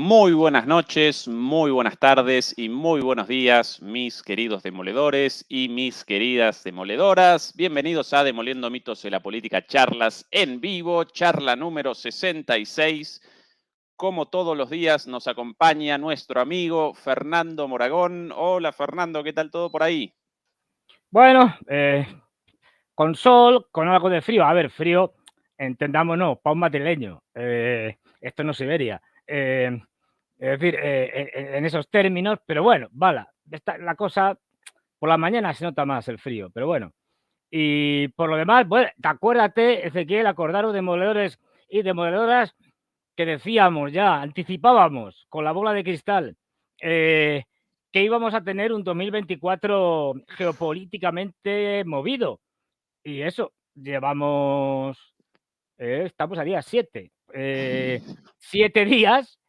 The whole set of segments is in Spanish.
Muy buenas noches, muy buenas tardes y muy buenos días, mis queridos demoledores y mis queridas demoledoras. Bienvenidos a Demoliendo Mitos de la Política, charlas en vivo, charla número 66. Como todos los días nos acompaña nuestro amigo Fernando Moragón. Hola Fernando, ¿qué tal todo por ahí? Bueno, con sol, con algo de frío. A ver, frío, entendámonos, para un madrileño. Esto no es Siberia. Es decir, en esos términos, pero bueno, vale. La cosa, por la mañana se nota más el frío, pero bueno. Y por lo demás, bueno, acuérdate, Ezequiel, acordaros de demoledores y demoledoras que decíamos ya, anticipábamos con la bola de cristal, que íbamos a tener un 2024 geopolíticamente movido. Y eso, llevamos, estamos a día 7, 7 días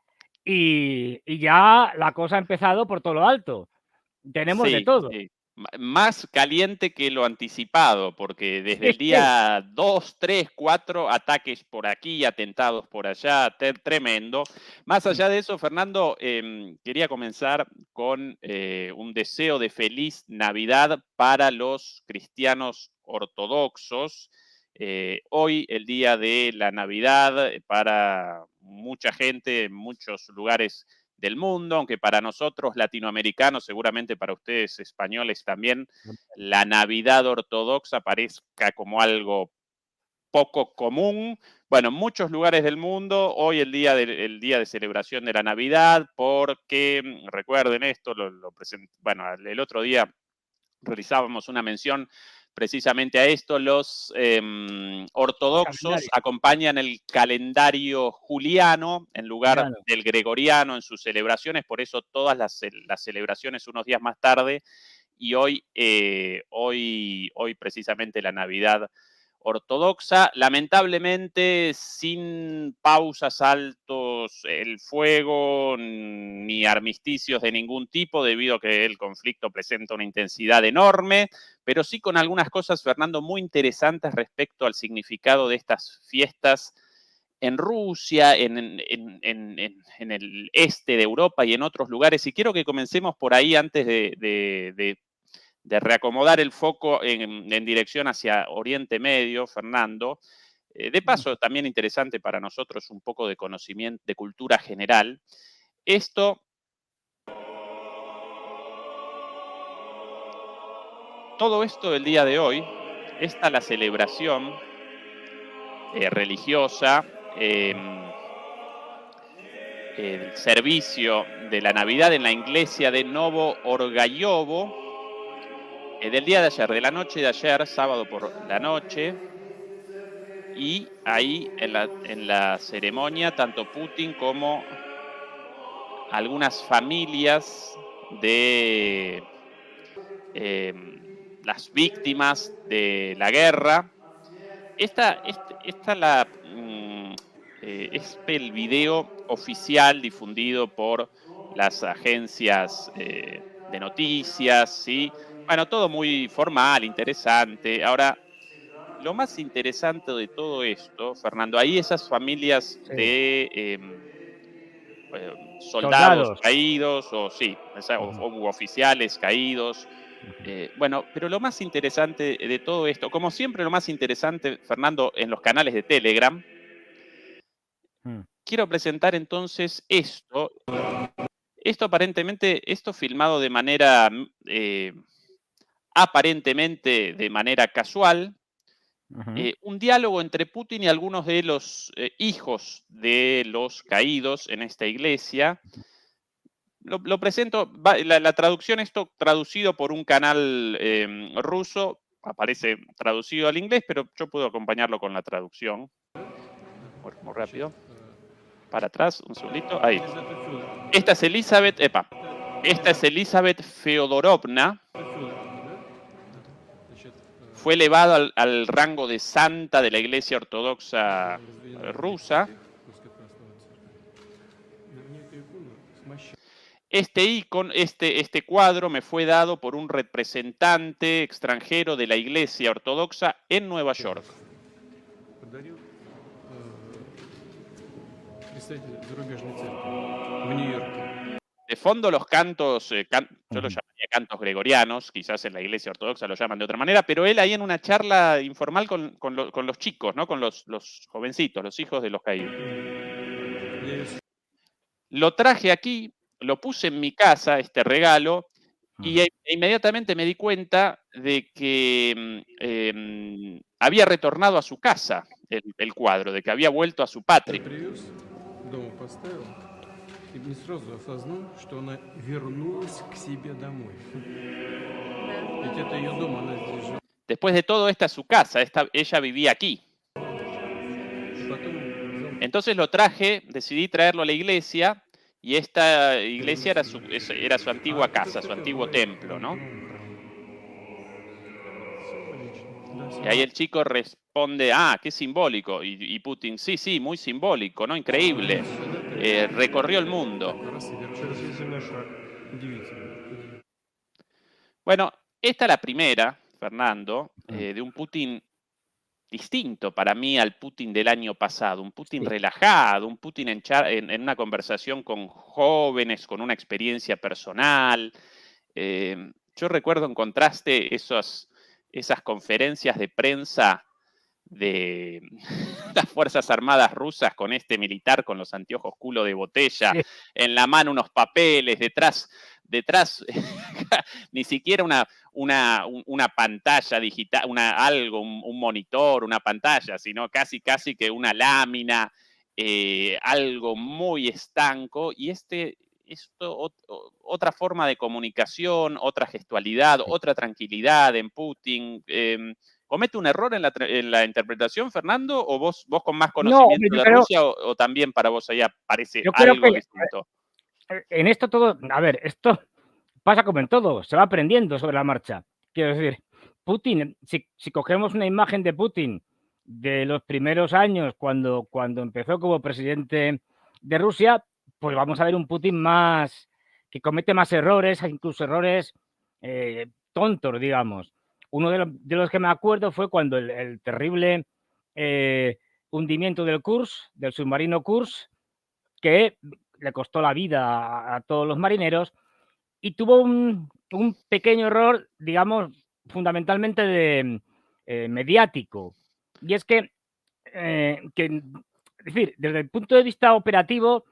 y ya la cosa ha empezado por todo lo alto. Tenemos de Sí, todo. sí. Más caliente que lo anticipado, porque desde Sí, el sí. día 2, 3, 4, ataques por aquí, atentados por allá, tremendo. Más allá de eso, Fernando, quería comenzar con un deseo de feliz Navidad para los cristianos ortodoxos. Hoy, el día de la Navidad, para mucha gente en muchos lugares del mundo, aunque para nosotros latinoamericanos, seguramente para ustedes españoles también, la Navidad ortodoxa parezca como algo poco común. Bueno, en muchos lugares del mundo, hoy el día de celebración de la Navidad, porque recuerden esto, bueno, el otro día realizábamos una mención precisamente a esto. Los ortodoxos Calendario, acompañan el calendario juliano en lugar Juliano. del gregoriano en sus celebraciones, por eso todas las celebraciones unos días más tarde y hoy precisamente la Navidad ortodoxa, lamentablemente sin pausas, altos el fuego, ni armisticios de ningún tipo, debido a que el conflicto presenta una intensidad enorme, pero sí con algunas cosas, Fernando, muy interesantes respecto al significado de estas fiestas en Rusia, en el este de Europa y en otros lugares. Y quiero que comencemos por ahí antes de reacomodar el foco en dirección hacia Oriente Medio, Fernando. De paso, también interesante para nosotros un poco de conocimiento, de cultura general. Todo esto del día de hoy, la celebración religiosa, el servicio de la Navidad en la iglesia de Novo Orgayovo, del día de ayer, de la noche de ayer, sábado por la noche. Y ahí en la ceremonia, tanto Putin como algunas familias de las víctimas de la guerra. Es el video oficial difundido por las agencias de noticias, ¿sí? Bueno, todo muy formal, interesante. Ahora, lo más interesante de todo esto, Fernando, ahí esas familias Sí. de soldados Soldados. caídos, o sí, o oficiales caídos. Bueno, pero lo más interesante de todo esto, como siempre, lo más interesante, Fernando, en los canales de Telegram, quiero presentar entonces esto. Esto filmado de manera, aparentemente de manera casual, un diálogo entre Putin y algunos de los hijos de los caídos en esta iglesia. Lo presento, la traducción, esto traducido por un canal ruso, aparece traducido al inglés, pero yo puedo acompañarlo con la traducción. Muy rápido. Para atrás, un segundito. Ahí. Esta es Elizabeth Feodorovna. Fue elevada al rango de santa de la Iglesia Ortodoxa rusa. Este cuadro me fue dado por un representante extranjero de la Iglesia Ortodoxa en Nueva York. в Нью-Йорке. De fondo los cantos, yo los Ujú. llamaría cantos gregorianos, quizás en la iglesia ortodoxa lo llaman de otra manera, pero él ahí en una charla informal con los chicos, ¿no? Con los jovencitos, los hijos de los caídos. Я её Lo traje aquí, lo puse en mi casa, este regalo, y Ujú. inmediatamente me di cuenta de que había retornado a su casa el cuadro, de que había vuelto a su patria. привез, дома поставил и не сразу осознал, что она вернулась к себе домой. Да. Ведь это её дом, она здесь жила. Después de todo, esta es su casa, ella vivía aquí. И потом взял Entonces lo traje, decidí traerlo a la iglesia, y esta iglesia era su antigua casa, su antiguo templo, ¿no? Символично. Y ahí el chico responde, qué simbólico. Y Putin, sí, sí, muy simbólico, ¿no? Increíble. Recorrió el mundo. Раз и вершина шаг. Удивительно. Bueno, esta es la primera, Fernando, Ujú. de un Putin distinto para mí al Putin del año pasado, un Putin Sí. relajado, un Putin en una conversación con jóvenes, con una experiencia personal. Yo recuerdo en contraste esas conferencias de prensa de las Fuerzas Armadas rusas con este militar con los anteojos culo de botella, Sí. en la mano unos papeles, detrás ni siquiera una pantalla digital, un monitor, una pantalla, sino casi que una lámina, algo muy estanco, y otra forma de comunicación, otra gestualidad, Sí. otra tranquilidad en Putin. ¿Comete un error en la interpretación, Fernando, o vos con más No, hombre, conocimiento de Rusia, o también para vos ahí aparece yo creo algo que distinto? en esto todo, a ver, esto pasa como en todo, se va aprendiendo sobre la marcha. Quiero decir, Putin, si cogemos una imagen de Putin de los primeros años, cuando empezó como presidente de Rusia, pues vamos a ver un Putin más que comete más errores, incluso errores tontos, digamos. Uno de los que me acuerdo fue cuando el terrible hundimiento del Kursk, del submarino Kursk, que le costó la vida a todos los marineros, y tuvo un pequeño error, digamos, fundamentalmente de mediático. Y es que, es decir, desde el punto de vista operativo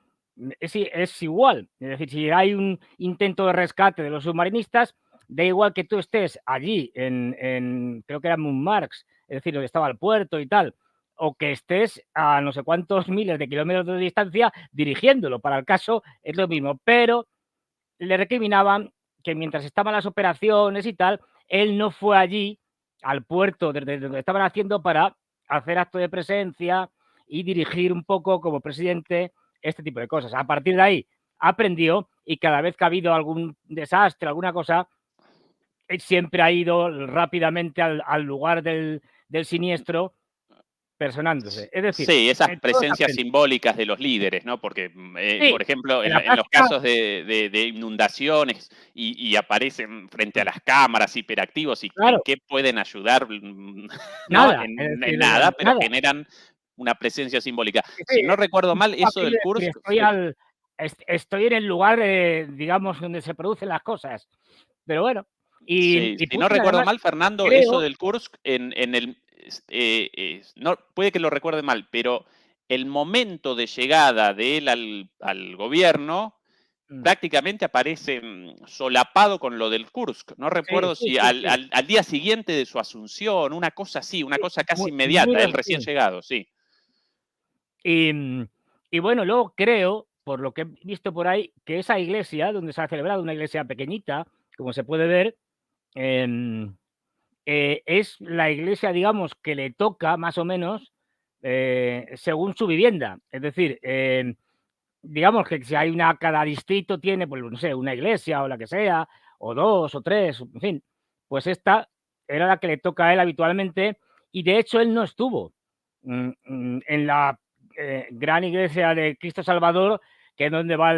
es igual. Es decir, si hay un intento de rescate de los submarinistas, da igual que tú estés allí creo que era Murmansk, es decir, donde estaba el puerto y tal, o que estés a no sé cuántos miles de kilómetros de distancia dirigiéndolo. Para el caso es lo mismo, pero le recriminaban que mientras estaban las operaciones y tal, él no fue allí al puerto desde donde estaban haciendo para hacer acto de presencia y dirigir un poco como presidente este tipo de cosas. A partir de ahí aprendió, y cada vez que ha habido algún desastre, alguna cosa, él siempre ha ido rápidamente al lugar del siniestro personándose. Es decir, Sí, esas todos presencias aprenden. simbólicas de los líderes, ¿no? Porque, por Sí, ejemplo, en la en los práctica, casos de inundaciones, y aparecen frente a mm, las cámaras hiperactivos, ¿y en claro, qué pueden ayudar? ¿No? nada, es En decir, nada, pero nada. generan una presencia simbólica. Sí, sí, Si no recuerdo un mal, poco eso aquello del de decir, Kursk estoy en el lugar, digamos, donde se producen las cosas. Pero bueno, sí, y si no Putin recuerdo además, mal, Fernando, eso creo. del Kursk no, puede que lo recuerde mal, pero el momento de llegada de él al gobierno Mm, prácticamente aparece solapado con lo del Kursk. No sí, recuerdo sí, si sí, sí, al día siguiente de su asunción, una cosa así, una sí, cosa casi muy inmediata, él recién así. llegado, sí. Y, y bueno, luego creo, por lo que he visto por ahí, que esa iglesia donde se ha celebrado, una iglesia pequeñita, como se puede ver, em, es la iglesia, digamos, que le toca más o menos según su vivienda. Es decir, digamos que si hay una, cada distrito tiene, pues no sé, una iglesia o la que sea, o dos o tres, en fin, pues esta era la que le toca a él habitualmente, y de hecho él no estuvo en la gran iglesia de Cristo Salvador, que es donde va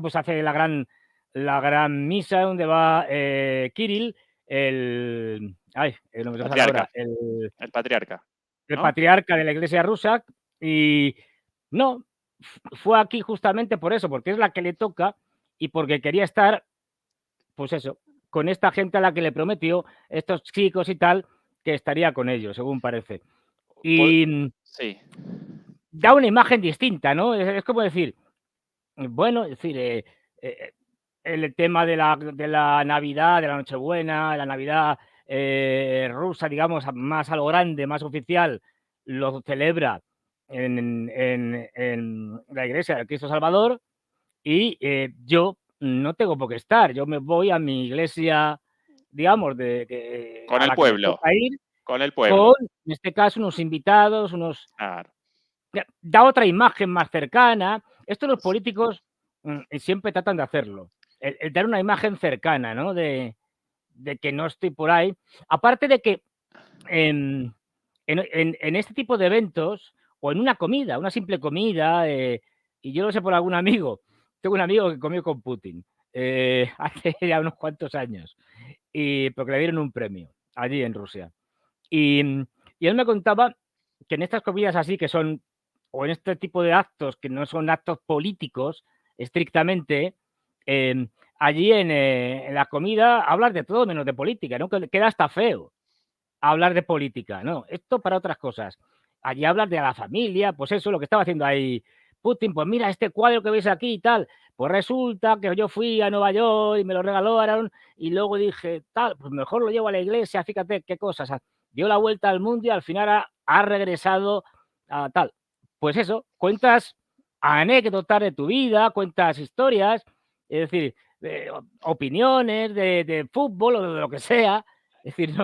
pues hace la gran misa, donde va Kirill, no me pasa la Patriarca, hora, el patriarca, el ¿no? patriarca de la iglesia rusa, y no, fue aquí justamente por eso, porque es la que le toca y porque quería estar, pues eso, con esta gente a la que le prometió, estos chicos y tal, que estaría con ellos, según parece. Y Sí. da una imagen distinta, ¿no? Es como decir, bueno, es decir, el tema de la Navidad, de la Nochebuena, la Navidad rusa, digamos, más a lo grande, más oficial, lo celebra en la iglesia del Cristo Salvador y yo no tengo por qué estar, yo me voy a mi iglesia, digamos, Con a el la que me pueblo. toca ir, Con el con, pueblo. en este caso, unos invitados, Claro. da otra imagen más cercana. Esto los políticos siempre tratan de hacerlo, el dar una imagen cercana, ¿no? De que no estoy por ahí. Aparte de que en este tipo de eventos o en una comida, una simple comida, y yo lo sé por algún amigo, tengo un amigo que comió con Putin hace ya unos cuantos años, porque le dieron un premio allí en Rusia. Y él me contaba que en estas comidas así que son, o en este tipo de actos que no son actos políticos estrictamente, allí en la comida hablas de todo menos de política, ¿no? Que queda hasta feo hablar de política, no, esto para otras cosas. Allí hablas de la familia, pues eso, lo que estaba haciendo ahí Putin, pues mira este cuadro que veis aquí y tal, pues resulta que yo fui a Nueva York y me lo regalaron y luego dije, tal, pues mejor lo llevo a la iglesia, fíjate qué cosas, dio la vuelta al mundo y al final ha regresado a tal. Pues eso, cuentas anécdotas de tu vida, cuentas historias, es decir, opiniones de fútbol o de lo que sea, es decir,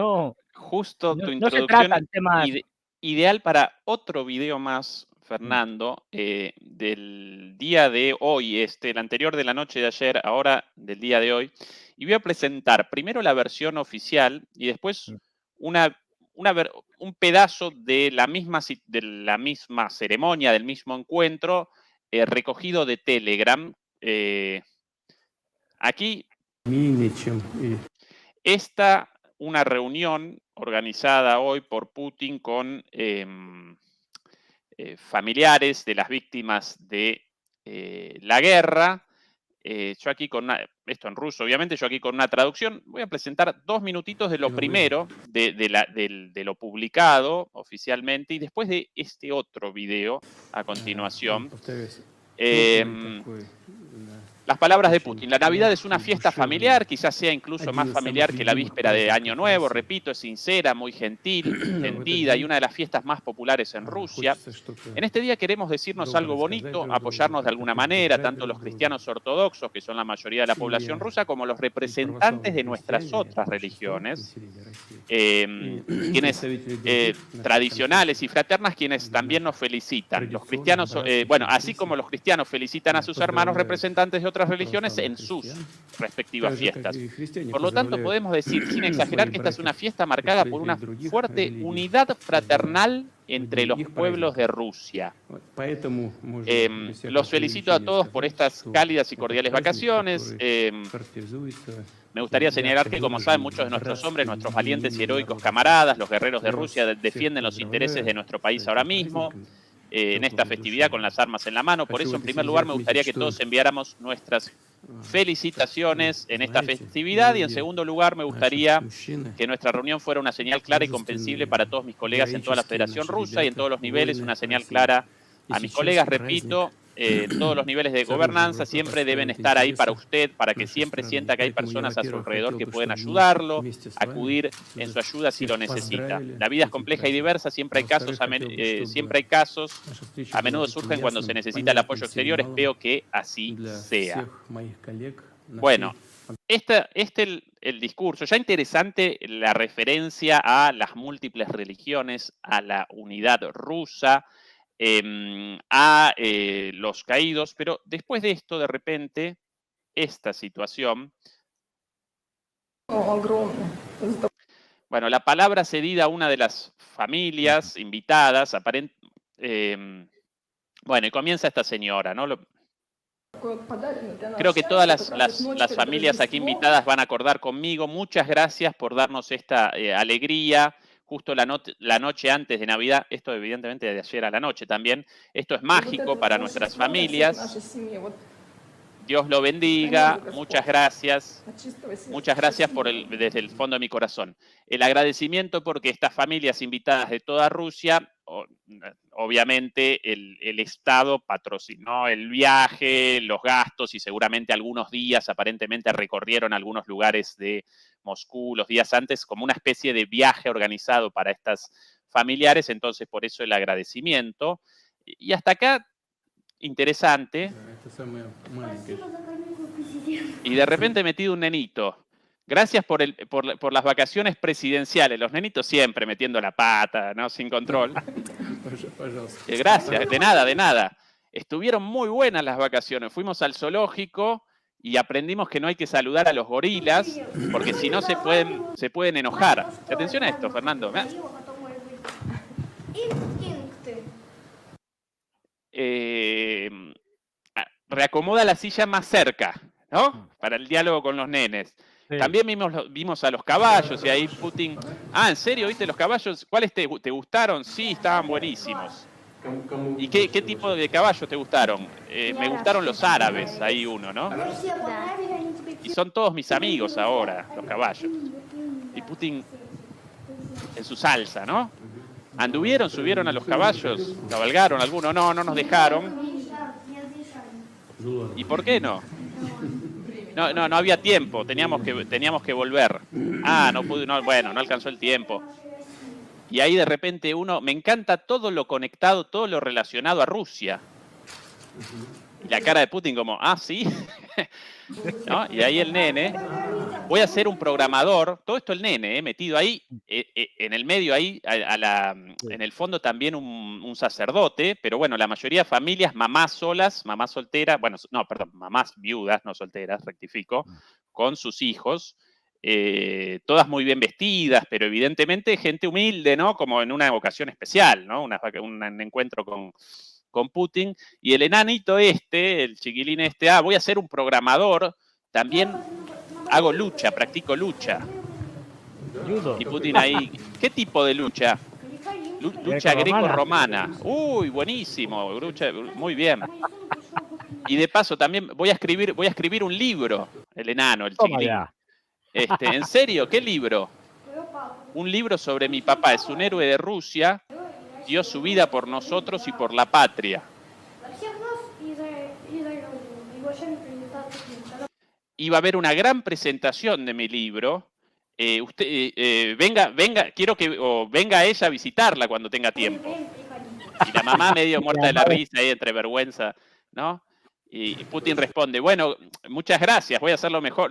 Justo tu no se introducción tratan temas. ideal para otro video más, Fernando, del día de hoy, el anterior de la noche de ayer, ahora del día de hoy. Y voy a presentar primero la versión oficial y después un pedazo de la misma ceremonia, del mismo encuentro, recogido de Telegram. Aquí una reunión organizada hoy por Putin con familiares de las víctimas de la guerra. Yo aquí esto en ruso, obviamente, yo aquí con una traducción, voy a presentar 2 minutitos de lo primero, de lo publicado oficialmente, y después de este otro video a continuación. Las palabras de Putin. La Navidad es una fiesta familiar, quizás sea incluso más familiar que la víspera de Año Nuevo. Repito, es sincera, muy gentil, sentida y una de las fiestas más populares en Rusia. En este día queremos decirnos algo bonito, apoyarnos de alguna manera, tanto los cristianos ortodoxos, que son la mayoría de la población rusa, como los representantes de nuestras otras religiones, quienes tradicionales y fraternas, quienes también nos felicitan. Los cristianos, así como los cristianos felicitan a sus hermanos representantes de otras religiones en sus respectivas fiestas. Por lo tanto, podemos decir, sin exagerar, que esta es una fiesta marcada por una fuerte unidad fraternal entre los pueblos de Rusia. Los felicito a todos por estas cálidas y cordiales vacaciones. Me gustaría señalar que, como saben, muchos de nuestros hombres, nuestros valientes y heroicos camaradas, los guerreros de Rusia, defienden los intereses de nuestro país ahora mismo, en esta festividad con las armas en la mano. Por eso, en primer lugar, me gustaría que todos enviáramos nuestras felicitaciones en esta festividad, y en segundo lugar, me gustaría que nuestra reunión fuera una señal clara y comprensible para todos mis colegas en toda la Federación Rusa y en todos los niveles, una señal clara a mis colegas, repito, en todos los niveles de gobernanza, siempre deben estar ahí para usted, para que siempre sienta que hay personas a su alrededor que pueden ayudarlo, acudir en su ayuda si lo necesita. La vida es compleja y diversa, siempre hay casos, a menudo surgen cuando se necesita el apoyo exterior, espero que así sea. Bueno, el discurso, ya interesante la referencia a las múltiples religiones, a la unidad rusa, a los caídos, pero después de esto, de repente, esta situación. Bueno, la palabra cedida a una de las familias invitadas, y comienza esta señora, ¿no? Creo que todas las familias aquí invitadas van a acordar conmigo. Muchas gracias por darnos esta alegría. justo la noche antes de Navidad, esto evidentemente de ayer a la noche también, esto es mágico para nuestras familias. Dios lo bendiga, muchas gracias desde el fondo de mi corazón. El agradecimiento porque estas familias invitadas de toda Rusia, obviamente el Estado patrocinó el viaje, los gastos y seguramente algunos días aparentemente recorrieron algunos lugares de Moscú los días antes como una especie de viaje organizado para estas familiares, entonces por eso el agradecimiento. Y hasta acá, interesante. Y de repente metido un nenito. Gracias por las vacaciones presidenciales. Los nenitos siempre metiendo la pata, ¿no? Sin control. Gracias, de nada. Estuvieron muy buenas las vacaciones. Fuimos al zoológico y aprendimos que no hay que saludar a los gorilas, porque si no se pueden enojar. Atención a esto, Fernando. Reacomoda la silla más cerca, ¿no? Para el diálogo con los nenes. Sí. También vimos a los caballos y ahí Putin... Ah, ¿en serio? ¿Viste los caballos? ¿Cuáles te gustaron? Sí, estaban buenísimos. ¿Y qué tipo de caballos te gustaron? Me gustaron los árabes, ahí uno, ¿no? Y son todos mis amigos ahora, los caballos. Y Putin en su salsa, ¿no? ¿Anduvieron? ¿Subieron a los caballos? ¿Cabalgaron alguno? No nos dejaron. ¿Y por qué no? No había tiempo, teníamos que volver. Ah, bueno, no alcanzó el tiempo. Y ahí de repente me encanta todo lo conectado, todo lo relacionado a Rusia. Y la cara de Putin como, sí. ¿No? Y ahí el nene, voy a ser un programador, todo esto el nene, metido ahí, en el medio ahí, en el fondo también un sacerdote, pero bueno, la mayoría de familias, mamás solas, mamás solteras, mamás viudas, no solteras, rectifico, con sus hijos, todas muy bien vestidas, pero evidentemente gente humilde, ¿no? Como en una ocasión especial, ¿no? Un encuentro con Putin, y el enanito el chiquilín voy a ser un programador, también hago lucha, practico lucha. Y Putin ahí, ¿qué tipo de lucha? Lucha greco-romana. Uy, buenísimo, lucha, muy bien. Y de paso también voy a escribir un libro, el enano, el chiquilín. ¿En serio? ¿Qué libro? Un libro sobre mi papá, es un héroe de Rusia, dio su vida por nosotros y por la patria. Iba a haber una gran presentación de mi libro. Venga, quiero que venga ella a visitarla cuando tenga tiempo. Y la mamá medio muerta de la risa, entre vergüenza, ¿no? Y Putin responde, bueno, muchas gracias, voy a hacer lo mejor,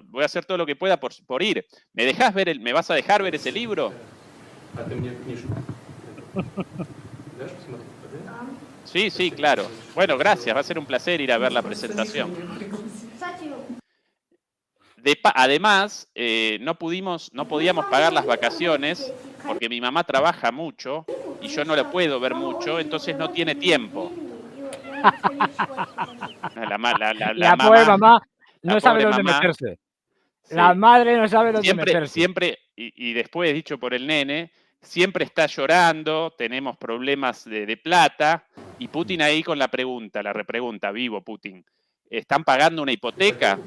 voy a hacer todo lo que pueda por ir. ¿Me vas a dejar ver ese libro? Sí, claro. Bueno, gracias, va a ser un placer ir a ver la presentación. Además, no podíamos pagar las vacaciones porque mi mamá trabaja mucho y yo no la puedo ver mucho, entonces no tiene tiempo. La pobre mamá no sabe dónde meterse. Sí. La madre no sabe dónde meterse. Siempre, y después dicho por el nene, siempre está llorando, tenemos problemas de plata, y Putin ahí con la repregunta, vivo Putin, ¿están pagando una hipoteca?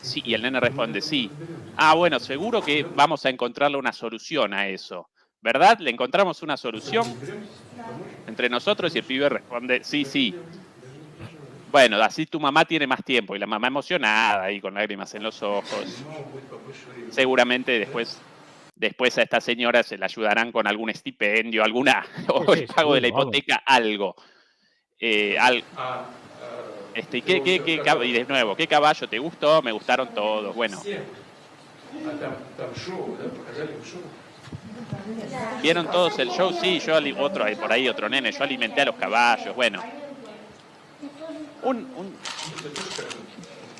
Sí, y el nene responde, sí. Bueno, seguro que vamos a encontrarle una solución a eso, ¿verdad? ¿Le encontramos una solución entre nosotros? Y el pibe responde, sí. Bueno, así tu mamá tiene más tiempo, y la mamá emocionada ahí con lágrimas en los ojos. Seguramente después a esta señora se le ayudarán con algún estipendio, o el pago de la hipoteca, algo. Y de nuevo, ¿qué caballo te gustó? Me gustaron todos, bueno. ¿Vieron todos el show? Sí, por ahí otro nene, yo alimenté a los caballos, bueno.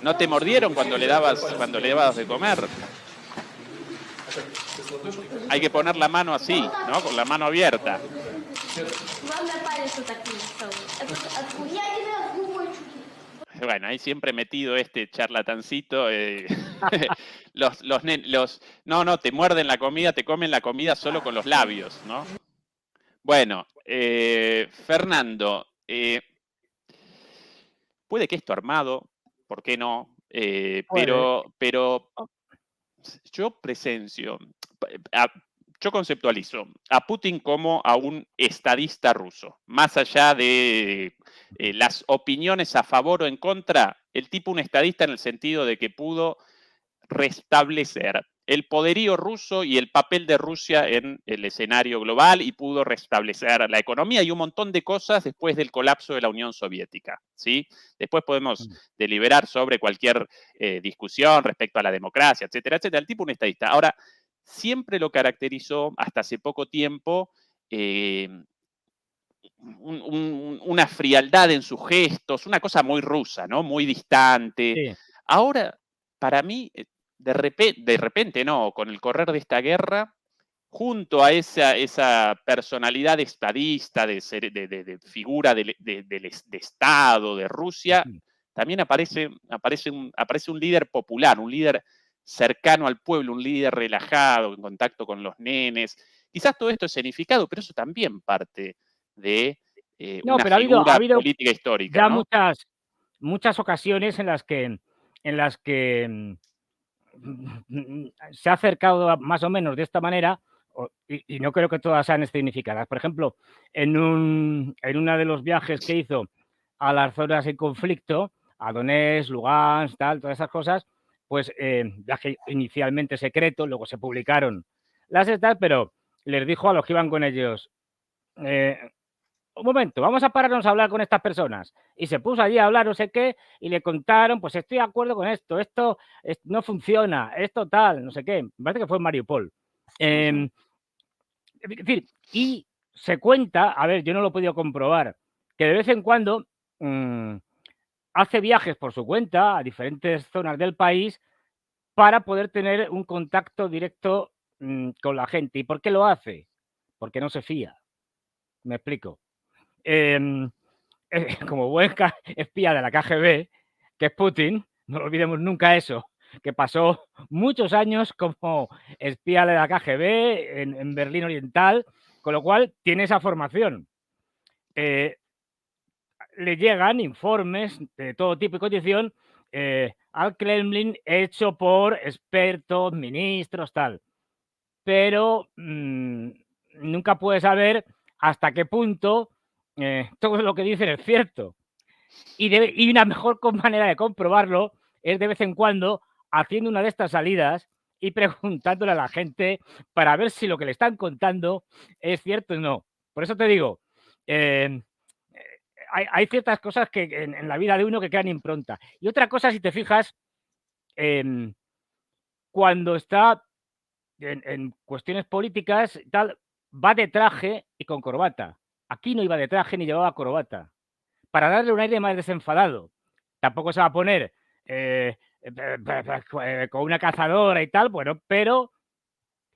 ¿No te mordieron cuando le dabas de comer? Hay que poner la mano así, ¿no? Con la mano abierta. Bueno, ahí siempre metido charlatancito. No, te muerden la comida, te comen la comida solo con los labios, ¿no? Bueno, Fernando, puede que esto armado, ¿por qué no? Puede. Pero yo presencio, yo conceptualizo a Putin como a un estadista ruso, más allá de las opiniones a favor o en contra, el tipo un estadista en el sentido de que pudo restablecer el poderío ruso y el papel de Rusia en el escenario global y pudo restablecer la economía y un montón de cosas después del colapso de la Unión Soviética, ¿sí? Después podemos deliberar sobre cualquier discusión respecto a la democracia, etcétera, etcétera. El tipo un estadista. Ahora, siempre lo caracterizó hasta hace poco tiempo una frialdad en sus gestos, una cosa muy rusa, ¿no? Muy distante. Sí. Ahora, para mí, de repente no, con el correr de esta guerra, junto a esa personalidad estadista, de figura de Estado, de Rusia, también aparece un líder popular, un líder cercano al pueblo, un líder relajado, en contacto con los nenes. Quizás todo esto es escenificado, pero eso también parte de No, una pero ha figura habido política histórica, ya ¿no? muchas ocasiones en las que se ha acercado más o menos de esta manera, y no creo que todas sean escenificadas. Por ejemplo, en uno de los viajes que hizo a las zonas en conflicto, a Donetsk, Lugansk, tal, todas esas cosas, pues viaje inicialmente secreto, luego se publicaron las estas, pero les dijo a los que iban con ellos, un momento, vamos a pararnos a hablar con estas personas. Y se puso allí a hablar no sé qué y le contaron, pues estoy de acuerdo con esto no funciona, esto tal, no sé qué. Me parece que fue en Mariupol. Es decir, y se cuenta, a ver, yo no lo he podido comprobar, que de vez en cuando hace viajes por su cuenta a diferentes zonas del país para poder tener un contacto directo con la gente. ¿Y por qué lo hace? Porque no se fía. Me explico. Como buen espía de la KGB, que es Putin, no olvidemos nunca eso, que pasó muchos años como espía de la KGB en Berlín Oriental, con lo cual tiene esa formación. Le llegan informes de todo tipo y condición al Kremlin hecho por expertos, ministros, tal. Pero nunca puede saber hasta qué punto todo lo que dicen es cierto. Y una mejor manera de comprobarlo es de vez en cuando haciendo una de estas salidas y preguntándole a la gente para ver si lo que le están contando es cierto o no. Por eso te digo, hay ciertas cosas que en la vida de uno que quedan impronta. Y otra cosa, si te fijas, cuando está en cuestiones políticas, tal, va de traje y con corbata. Aquí no iba de traje ni llevaba corbata. Para darle un aire más desenfadado. Tampoco se va a poner con una cazadora y tal, bueno, pero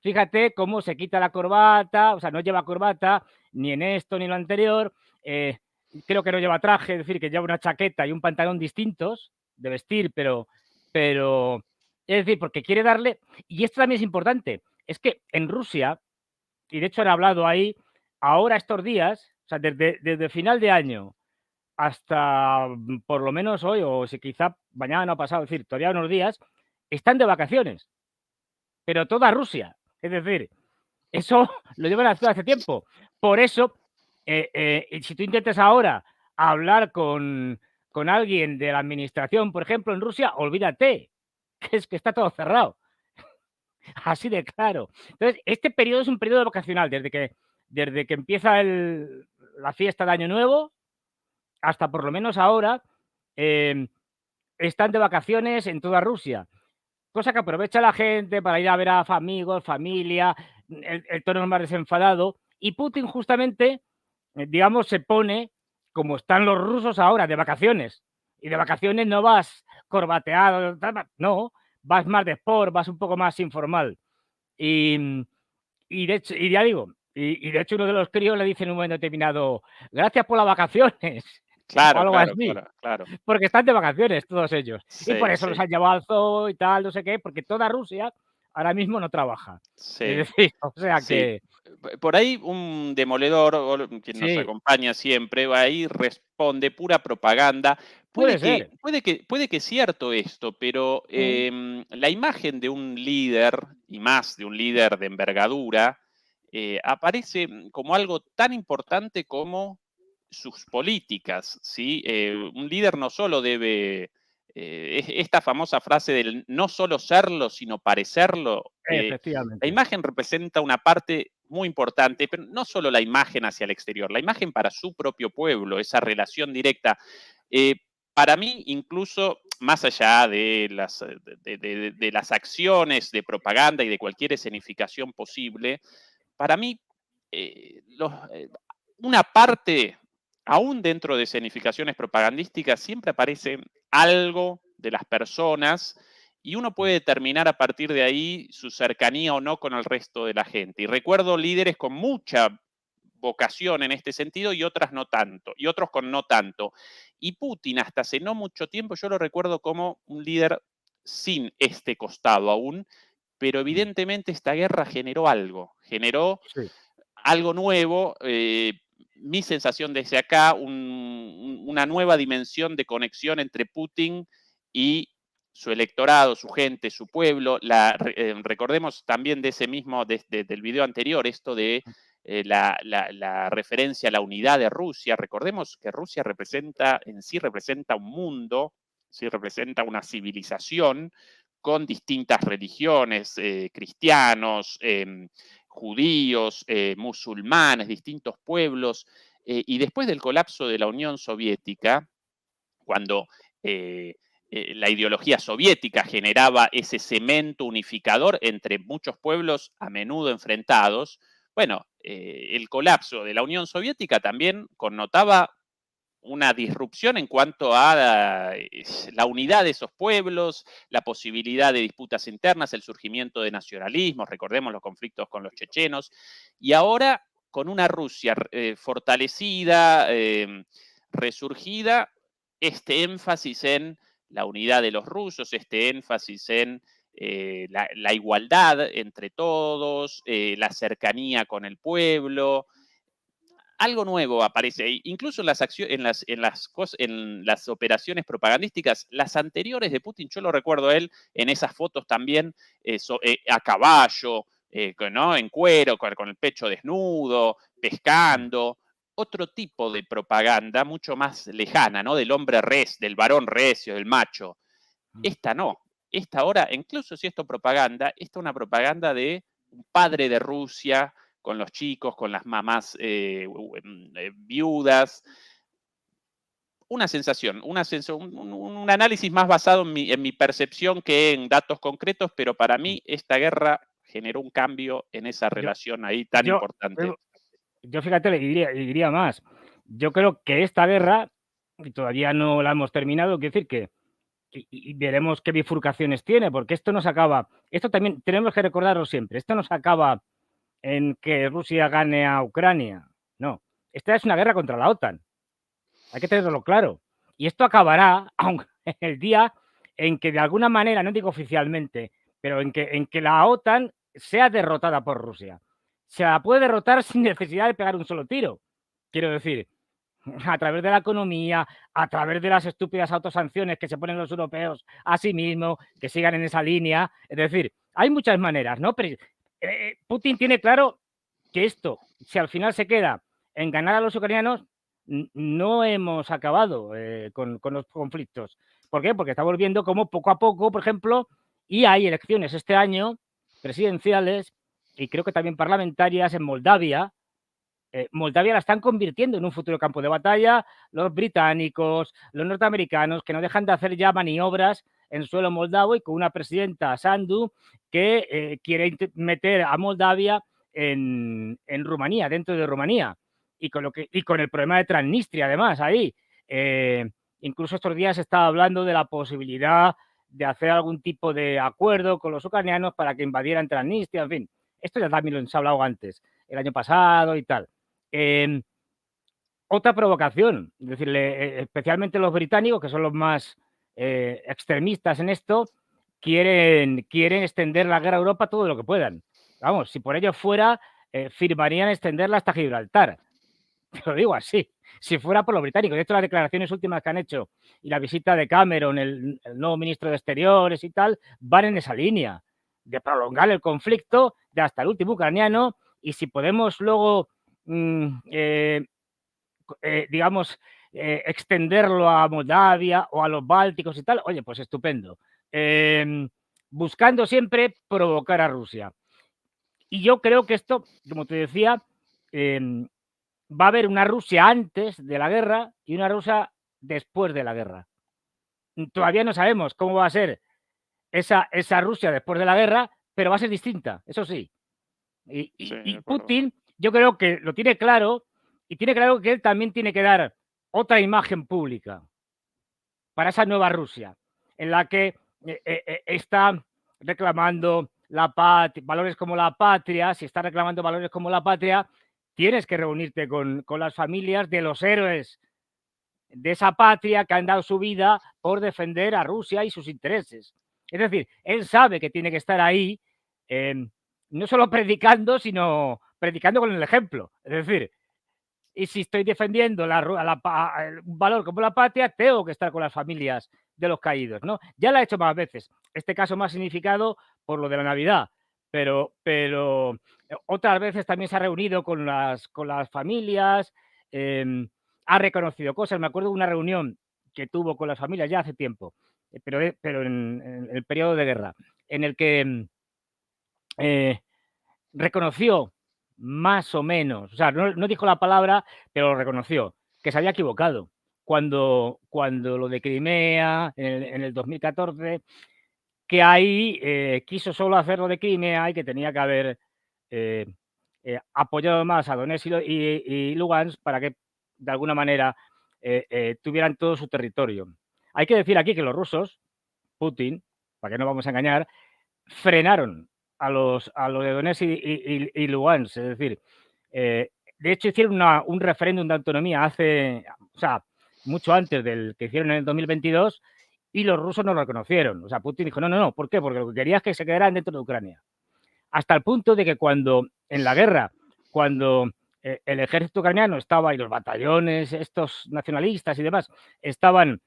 fíjate cómo se quita la corbata, o sea, no lleva corbata ni en esto ni en lo anterior. Creo que no lleva traje, es decir, que lleva una chaqueta y un pantalón distintos de vestir, pero es decir, porque quiere darle, y esto también es importante, es que en Rusia, y de hecho han hablado ahí, ahora estos días, o sea, desde final de año hasta por lo menos hoy, o si quizá mañana o pasado, es decir, todavía unos días, están de vacaciones, pero toda Rusia. Es decir, eso lo llevan haciendo hace tiempo. Por eso, si tú intentas ahora hablar con alguien de la administración, por ejemplo, en Rusia, olvídate, que es que está todo cerrado. Así de claro. Entonces, este periodo es un periodo vacacional, desde que empieza la fiesta de Año Nuevo hasta por lo menos ahora, están de vacaciones en toda Rusia. Cosa que aprovecha la gente para ir a ver a amigos, familia, el tono más desenfadado. Y Putin justamente, digamos, se pone como están los rusos ahora, de vacaciones. Y de vacaciones no vas corbateado, no, vas más de sport, vas un poco más informal. Y de hecho, y ya digo, y de hecho uno de los críos le dice en un momento determinado, gracias por las vacaciones. o Claro, algo claro, así, claro, claro. porque están de vacaciones todos ellos. Y por Sí, eso los sí, han llevado al zoo y tal, no sé qué, porque toda Rusia ahora mismo no trabaja. Es sí. decir, o sea Sí, que por ahí un demoledor, quien nos sí, acompaña siempre, va ahí responde pura propaganda. puede ser. Puede que es cierto esto, pero Mm, la imagen de un líder, y más de un líder de envergadura, aparece como algo tan importante como sus políticas, ¿sí? Un líder no solo debe, esta famosa frase del no solo serlo, sino parecerlo, la efectivamente. imagen representa una parte muy importante, pero no solo la imagen hacia el exterior, la imagen para su propio pueblo, esa relación directa. Eh, para mí, incluso más allá de de las acciones de propaganda y de cualquier escenificación posible, para mí, una parte, aún dentro de escenificaciones propagandísticas, siempre aparece algo de las personas y uno puede determinar a partir de ahí su cercanía o no con el resto de la gente. Y recuerdo líderes con mucha vocación en este sentido y otras no tanto, y otros con no tanto. Y Putin, hasta hace no mucho tiempo, yo lo recuerdo como un líder sin este costado aún, pero Mm, evidentemente esta guerra generó sí, algo nuevo. Mi sensación desde acá, una nueva dimensión de conexión entre Putin y su electorado, su gente, su pueblo. Recordemos también de ese mismo, del video anterior, esto de la referencia a la unidad de Rusia. Recordemos que Rusia representa, en sí representa un mundo, sí representa una civilización con distintas religiones, cristianos, judíos, musulmanes, distintos pueblos. Y después del colapso de la Unión Soviética, cuando eh, la ideología soviética generaba ese cemento unificador entre muchos pueblos a menudo enfrentados, bueno, el colapso de la Unión Soviética también connotaba una disrupción en cuanto a la unidad de esos pueblos, la posibilidad de disputas internas, el surgimiento de nacionalismos, recordemos los conflictos con los chechenos, y ahora con una Rusia fortalecida, resurgida, este énfasis en la unidad de los rusos, este énfasis en la igualdad entre todos, la cercanía con el pueblo, algo nuevo aparece ahí. Incluso en en las operaciones propagandísticas, las anteriores de Putin, yo lo recuerdo a él en esas fotos también, a caballo, ¿no? En cuero, con el pecho desnudo, mm, pescando. Otro tipo de propaganda mucho más lejana, ¿no? Del hombre res, del varón recio, del macho. mm. Esta no. Esta ahora, incluso si esto es propaganda, esta es una propaganda de un padre de Rusia con los chicos, con las mamás viudas. Una sensación, un análisis más basado en mi percepción que en datos concretos, pero para mí esta guerra generó un cambio en esa Yo relación ahí tan yo importante. yo fíjate, le diría más. Yo creo que esta guerra, y todavía no la hemos terminado, quiero decir que y veremos qué bifurcaciones tiene, porque esto no se acaba, esto también tenemos que recordarlo siempre, esto no se acaba en que Rusia gane a Ucrania, no, esta es una guerra contra la OTAN, hay que tenerlo claro. Y esto acabará aunque el día en que de alguna manera, no digo oficialmente, pero en que la OTAN sea derrotada por Rusia. Se la puede derrotar sin necesidad de pegar un solo tiro. Quiero decir, a través de la economía, a través de las estúpidas autosanciones que se ponen los europeos a sí mismos, que sigan en esa línea. Es decir, hay muchas maneras, ¿no? Pero Putin tiene claro que esto, si al final se queda en ganar a los ucranianos, no hemos acabado con los conflictos. ¿Por qué? Porque estamos viendo cómo poco a poco, por ejemplo, y hay elecciones este año, presidenciales y creo que también parlamentarias en Moldavia. Moldavia la están convirtiendo en un futuro campo de batalla, los británicos, los norteamericanos, que no dejan de hacer ya maniobras en suelo moldavo y con una presidenta, Sandu, que quiere meter a Moldavia en Rumanía, dentro de Rumanía, y con el problema de Transnistria, además, ahí. Eh, Incluso estos días se estaba hablando de la posibilidad de hacer algún tipo de acuerdo con los ucranianos para que invadieran Transnistria, en fin. Esto ya también lo hemos hablado antes, el año pasado y tal. Eh, otra provocación. Es decir, especialmente los británicos, que son los más extremistas en esto, quieren extender la guerra a Europa todo lo que puedan. Vamos, si por ello fuera, firmarían extenderla hasta Gibraltar. Te lo digo así. Si fuera por los británicos. De hecho, las declaraciones últimas que han hecho y la visita de Cameron, el nuevo ministro de Exteriores y tal, van en esa línea de prolongar el conflicto de hasta el último ucraniano, y si podemos luego, digamos, extenderlo a Moldavia o a los bálticos y tal, oye, pues estupendo. Buscando siempre provocar a Rusia. Y yo creo que esto, como te decía, va a haber una Rusia antes de la guerra y una Rusia después de la guerra. Todavía no sabemos cómo va a ser esa Rusia después de la guerra, pero va a ser distinta, eso sí. Sí, Y de acuerdo. Putin, yo creo que lo tiene claro, y tiene claro que él también tiene que dar otra imagen pública para esa nueva Rusia, en la que está reclamando valores como la patria. Si está reclamando valores como la patria, tienes que reunirte con las familias de los héroes de esa patria que han dado su vida por defender a Rusia y sus intereses. Es decir, él sabe que tiene que estar ahí, no solo predicando, sino predicando con el ejemplo. Es decir, y si estoy defendiendo un valor como la patria, tengo que estar con las familias de los caídos, ¿no? Ya lo ha hecho más veces. Este caso más significado por lo de la Navidad, pero otras veces también se ha reunido con las familias, ha reconocido cosas. Me acuerdo de una reunión que tuvo con las familias ya hace tiempo, pero en el periodo de guerra, en el que reconoció más o menos, o sea, no dijo la palabra, pero lo reconoció, que se había equivocado cuando lo de Crimea en el 2014, que ahí quiso solo hacer lo de Crimea y que tenía que haber apoyado más a Donetsk y Lugansk para que de alguna manera tuvieran todo su territorio. Hay que decir aquí que los rusos, Putin, para que no vamos a engañar, frenaron a los de Donetsk y Lugansk. Es decir, de hecho hicieron un referéndum de autonomía mucho antes del que hicieron en el 2022, y los rusos no lo reconocieron. O sea, Putin dijo, no, ¿por qué? Porque lo que quería es que se quedaran dentro de Ucrania. Hasta el punto de que cuando en la guerra, cuando el ejército ucraniano estaba y los batallones, estos nacionalistas y demás, estaban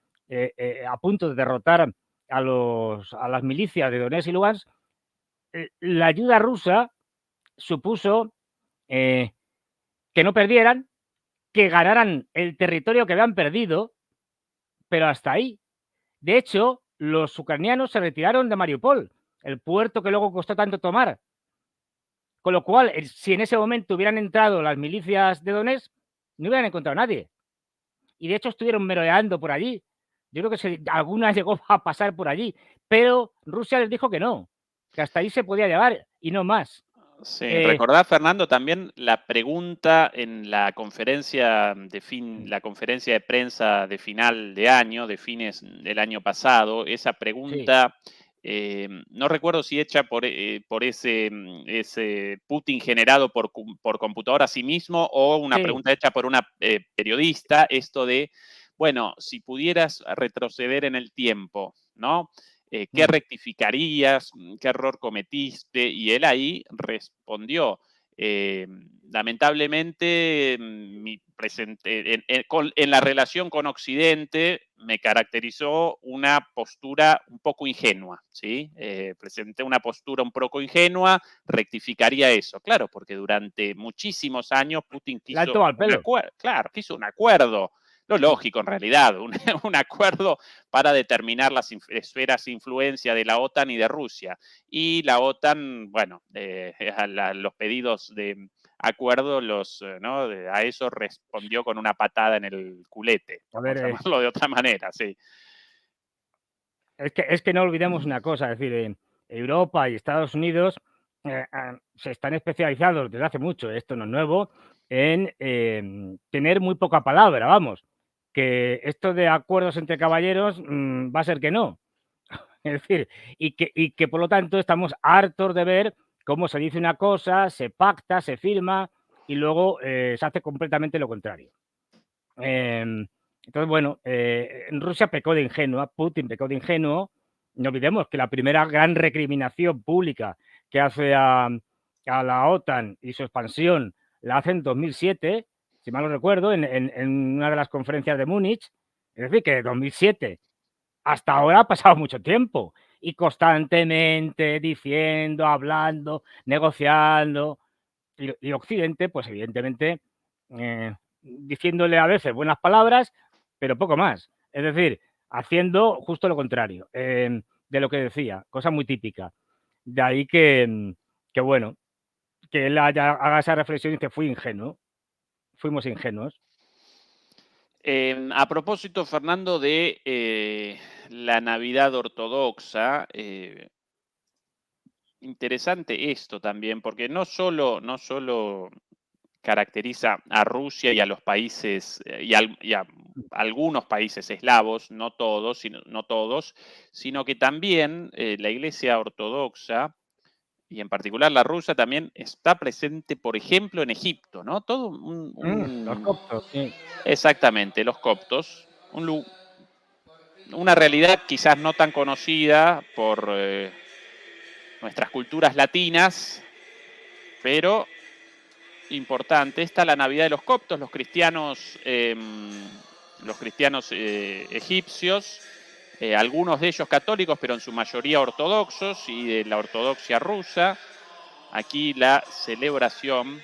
a punto de derrotar a las milicias de Donetsk y Lugansk, la ayuda rusa supuso que no perdieran, que ganaran el territorio que habían perdido, pero hasta ahí. De hecho, los ucranianos se retiraron de Mariupol, el puerto que luego costó tanto tomar. Con lo cual, si en ese momento hubieran entrado las milicias de Donetsk, no hubieran encontrado a nadie. Y de hecho estuvieron merodeando por allí. Yo creo que alguna llegó a pasar por allí, pero Rusia les dijo que no, que hasta ahí se podía llevar y no más. Sí, recordá, Fernando, también la pregunta en la conferencia la conferencia de prensa de final de año, de fines del año pasado, esa pregunta, no recuerdo si hecha por ese Putin generado por computadora a sí mismo o una pregunta hecha por una periodista, esto de, bueno, si pudieras retroceder en el tiempo, ¿no? ¿Qué rectificarías? ¿Qué error cometiste? Y él ahí respondió, lamentablemente, en la relación con Occidente me caracterizó una postura un poco ingenua, ¿sí? Presenté una postura un poco ingenua, rectificaría eso. Claro, porque durante muchísimos años Putin quiso un acuerdo. Lo lógico, en realidad, un acuerdo para determinar las esferas de influencia de la OTAN y de Rusia. Y la OTAN, bueno, los pedidos de acuerdo, a eso respondió con una patada en el culete, por llamarlo de otra manera, sí. Es que no olvidemos una cosa, es decir, Europa y Estados Unidos se están especializados desde hace mucho, esto no es nuevo, en tener muy poca palabra, vamos, que esto de acuerdos entre caballeros va a ser que no. Es decir, y que por lo tanto estamos hartos de ver cómo se dice una cosa, se pacta, se firma y luego se hace completamente lo contrario. Entonces, bueno, Rusia pecó de ingenua, Putin pecó de ingenuo. No olvidemos que la primera gran recriminación pública que hace a la OTAN y su expansión la hace en 2007, si mal no recuerdo, en una de las conferencias de Múnich. Es decir, que de 2007 hasta ahora ha pasado mucho tiempo y constantemente diciendo, hablando, negociando. Y Occidente, pues evidentemente, diciéndole a veces buenas palabras, pero poco más. Es decir, haciendo justo lo contrario de lo que decía, cosa muy típica. De ahí que bueno, que él haga esa reflexión y que fui ingenuo, fuimos ingenuos. A propósito, Fernando, de la Navidad ortodoxa, interesante esto también, porque no solo caracteriza a Rusia y a los países y a algunos países eslavos, no todos, sino que también la Iglesia ortodoxa y en particular la rusa también está presente, por ejemplo, en Egipto, ¿no? Todo Los coptos, sí. exactamente, los coptos, una realidad quizás no tan conocida por nuestras culturas latinas, pero importante. Está la Navidad de los coptos, los cristianos egipcios, algunos de ellos católicos, pero en su mayoría ortodoxos y de la ortodoxia rusa. Aquí la celebración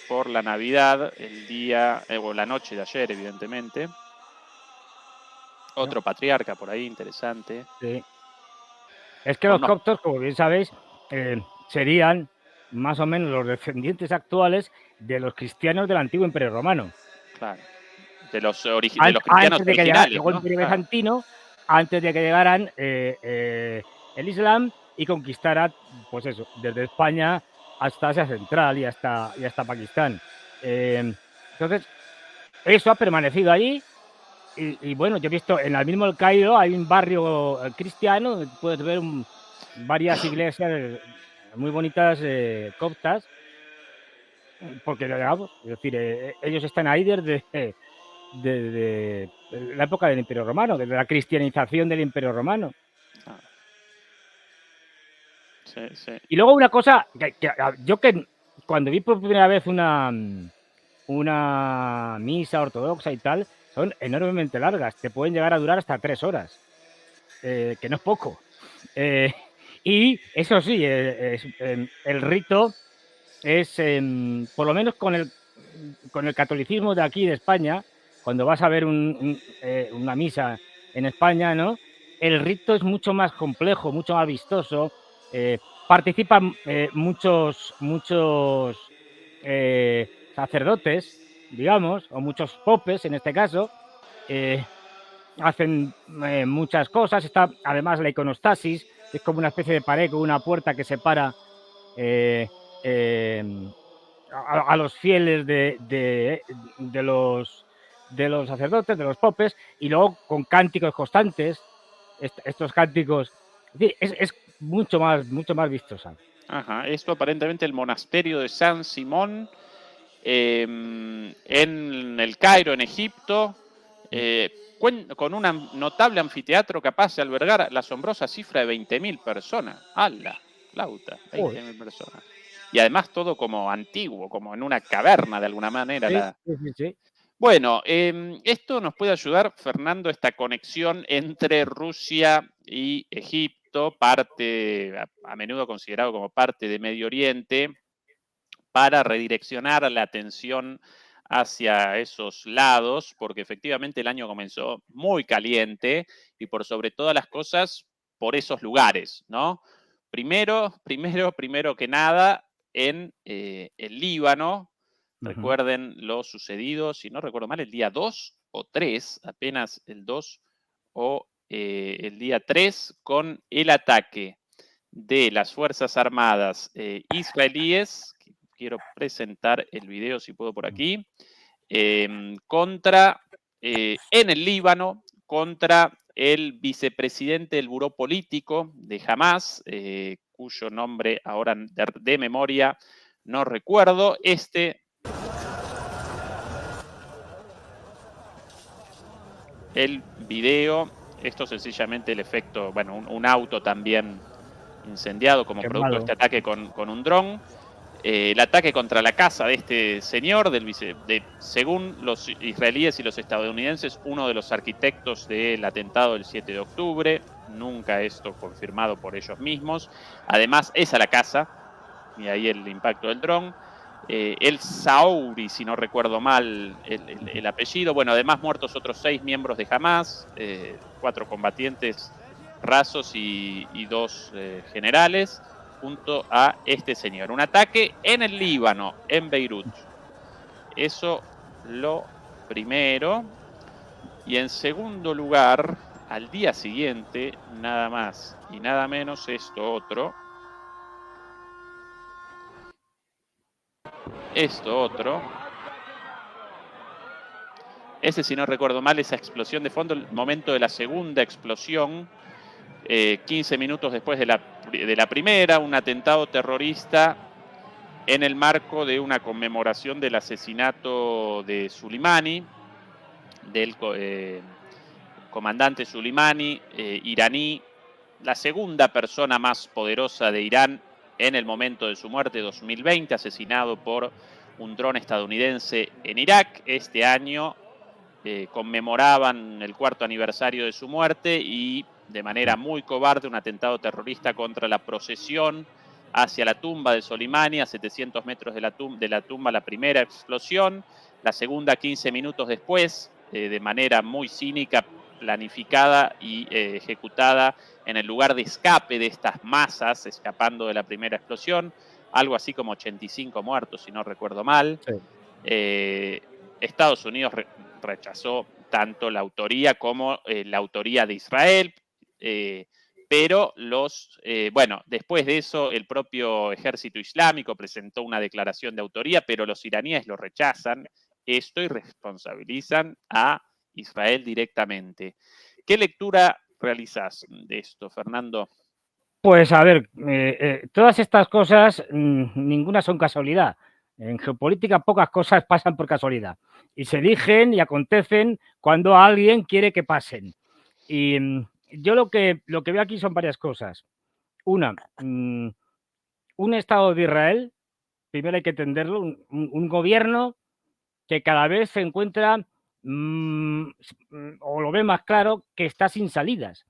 por la Navidad, el día o la noche de ayer, evidentemente. Otro patriarca por ahí, interesante. Sí. Es que los coptos, como bien sabéis, serían más o menos los descendientes actuales de los cristianos del antiguo Imperio Romano. Claro. De los cristianos antes de que originales, llegara el ¿no? Imperio Bizantino, antes de que llegaran el Islam y conquistara, pues eso, desde España hasta Asia Central y hasta Pakistán. Entonces, eso ha permanecido allí. Y bueno, yo he visto en el mismo El Cairo hay un barrio cristiano donde puedes ver varias iglesias muy bonitas coptas, porque digamos, es decir, ellos están ahí desde la época del Imperio Romano, desde la cristianización del Imperio Romano. Sí, sí. Y luego una cosa, yo que cuando vi por primera vez una misa ortodoxa y tal, son enormemente largas, te pueden llegar a durar hasta 3 horas, que no es poco. Y eso sí, el rito es, por lo menos con el catolicismo de aquí de España, cuando vas a ver una misa en España, ¿no? El rito es mucho más complejo, mucho más vistoso. Participan muchos sacerdotes, digamos, o muchos popes en este caso. Hacen muchas cosas. Está además la iconostasis, que es como una especie de pared con una puerta que separa a los fieles de los sacerdotes, de los popes, y luego con cánticos constantes. Estos cánticos, es mucho más vistosa. Ajá, esto aparentemente el monasterio de San Simón en el Cairo, en Egipto, con un notable anfiteatro capaz de albergar la asombrosa cifra de 20.000 personas. ¡Hala! Flauta, 20.000 personas. Y además todo como antiguo, como en una caverna de alguna manera. Sí. Bueno, esto nos puede ayudar, Fernando, esta conexión entre Rusia y Egipto, parte a menudo considerado como parte de Medio Oriente, para redireccionar la atención hacia esos lados, porque efectivamente el año comenzó muy caliente y por sobre todas las cosas, por esos lugares, ¿no? Primero que nada, en el Líbano. Recuerden lo sucedido, si no recuerdo mal, el día 2 o 3, apenas el 2 o el día 3, con el ataque de las Fuerzas Armadas israelíes. Quiero presentar el video, si puedo, por aquí, en el Líbano, contra el vicepresidente del Buró Político de Hamás, cuyo nombre ahora de memoria no recuerdo. el video. Esto sencillamente el efecto, bueno, un auto también incendiado como Qué producto de malo. este ataque con un dron. El ataque contra la casa de este señor, según los israelíes y los estadounidenses, uno de los arquitectos del atentado del 7 de octubre. Nunca esto confirmado por ellos mismos. Además, esa la casa, y ahí el impacto del dron. El Saouri, si no recuerdo mal el apellido. Bueno, además muertos otros 6 miembros de Hamas, 4 combatientes rasos y 2 generales, junto a este señor. Un ataque en el Líbano, en Beirut. Eso lo primero. Y en segundo lugar, al día siguiente, nada más y nada menos, esto otro. Esto otro. Ese, si no recuerdo mal, esa explosión de fondo, el momento de la segunda explosión, 15 minutos después de la primera, un atentado terrorista en el marco de una conmemoración del asesinato de Soleimani, del comandante Soleimani, iraní, la segunda persona más poderosa de Irán en el momento de su muerte, 2020, asesinado por un dron estadounidense en Irak. Este año conmemoraban el 4º aniversario de su muerte y de manera muy cobarde un atentado terrorista contra la procesión hacia la tumba de Soleimani, a 700 metros de la tumba, la primera explosión, la segunda 15 minutos después, de manera muy cínica, planificada y ejecutada en el lugar de escape de estas masas, escapando de la primera explosión, algo así como 85 muertos, si no recuerdo mal. Sí. Estados Unidos rechazó tanto la autoría como la autoría de Israel, pero bueno, después de eso el propio ejército islámico presentó una declaración de autoría, pero los iraníes lo rechazan esto y responsabilizan a Israel directamente. ¿Qué lectura realizás de esto, Fernando? Pues a ver, todas estas cosas, ninguna son casualidad. En geopolítica pocas cosas pasan por casualidad y se eligen y acontecen cuando alguien quiere que pasen. Y yo lo que veo aquí son varias cosas. Una, un Estado de Israel, primero hay que entenderlo, un gobierno que cada vez se encuentra o lo ve más claro que está sin salidas.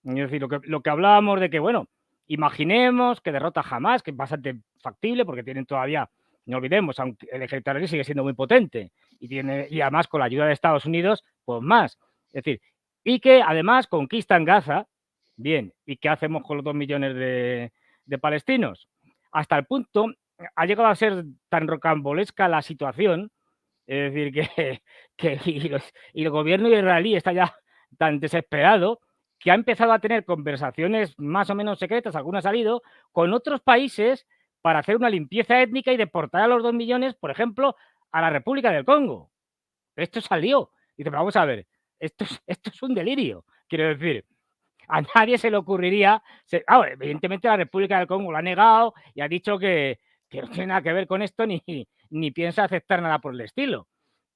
Es decir, lo que hablábamos de que, bueno, imaginemos que derrota Hamas, que es bastante factible porque tienen todavía, no olvidemos, aunque el ejército israelí sigue siendo muy potente y además con la ayuda de Estados Unidos, pues más. Es decir, y que además conquistan Gaza, bien, ¿y qué hacemos con los 2 millones de palestinos? Hasta el punto, ha llegado a ser tan rocambolesca la situación, es decir, y el gobierno israelí está ya tan desesperado que ha empezado a tener conversaciones más o menos secretas, algunas han salido, con otros países para hacer una limpieza étnica y deportar a los 2 millones, por ejemplo, a la República del Congo. Esto salió. Dice, pero vamos a ver, esto es un delirio. Quiero decir, a nadie se le ocurriría. Evidentemente la República del Congo lo ha negado y ha dicho que no tiene nada que ver con esto ni piensa aceptar nada por el estilo.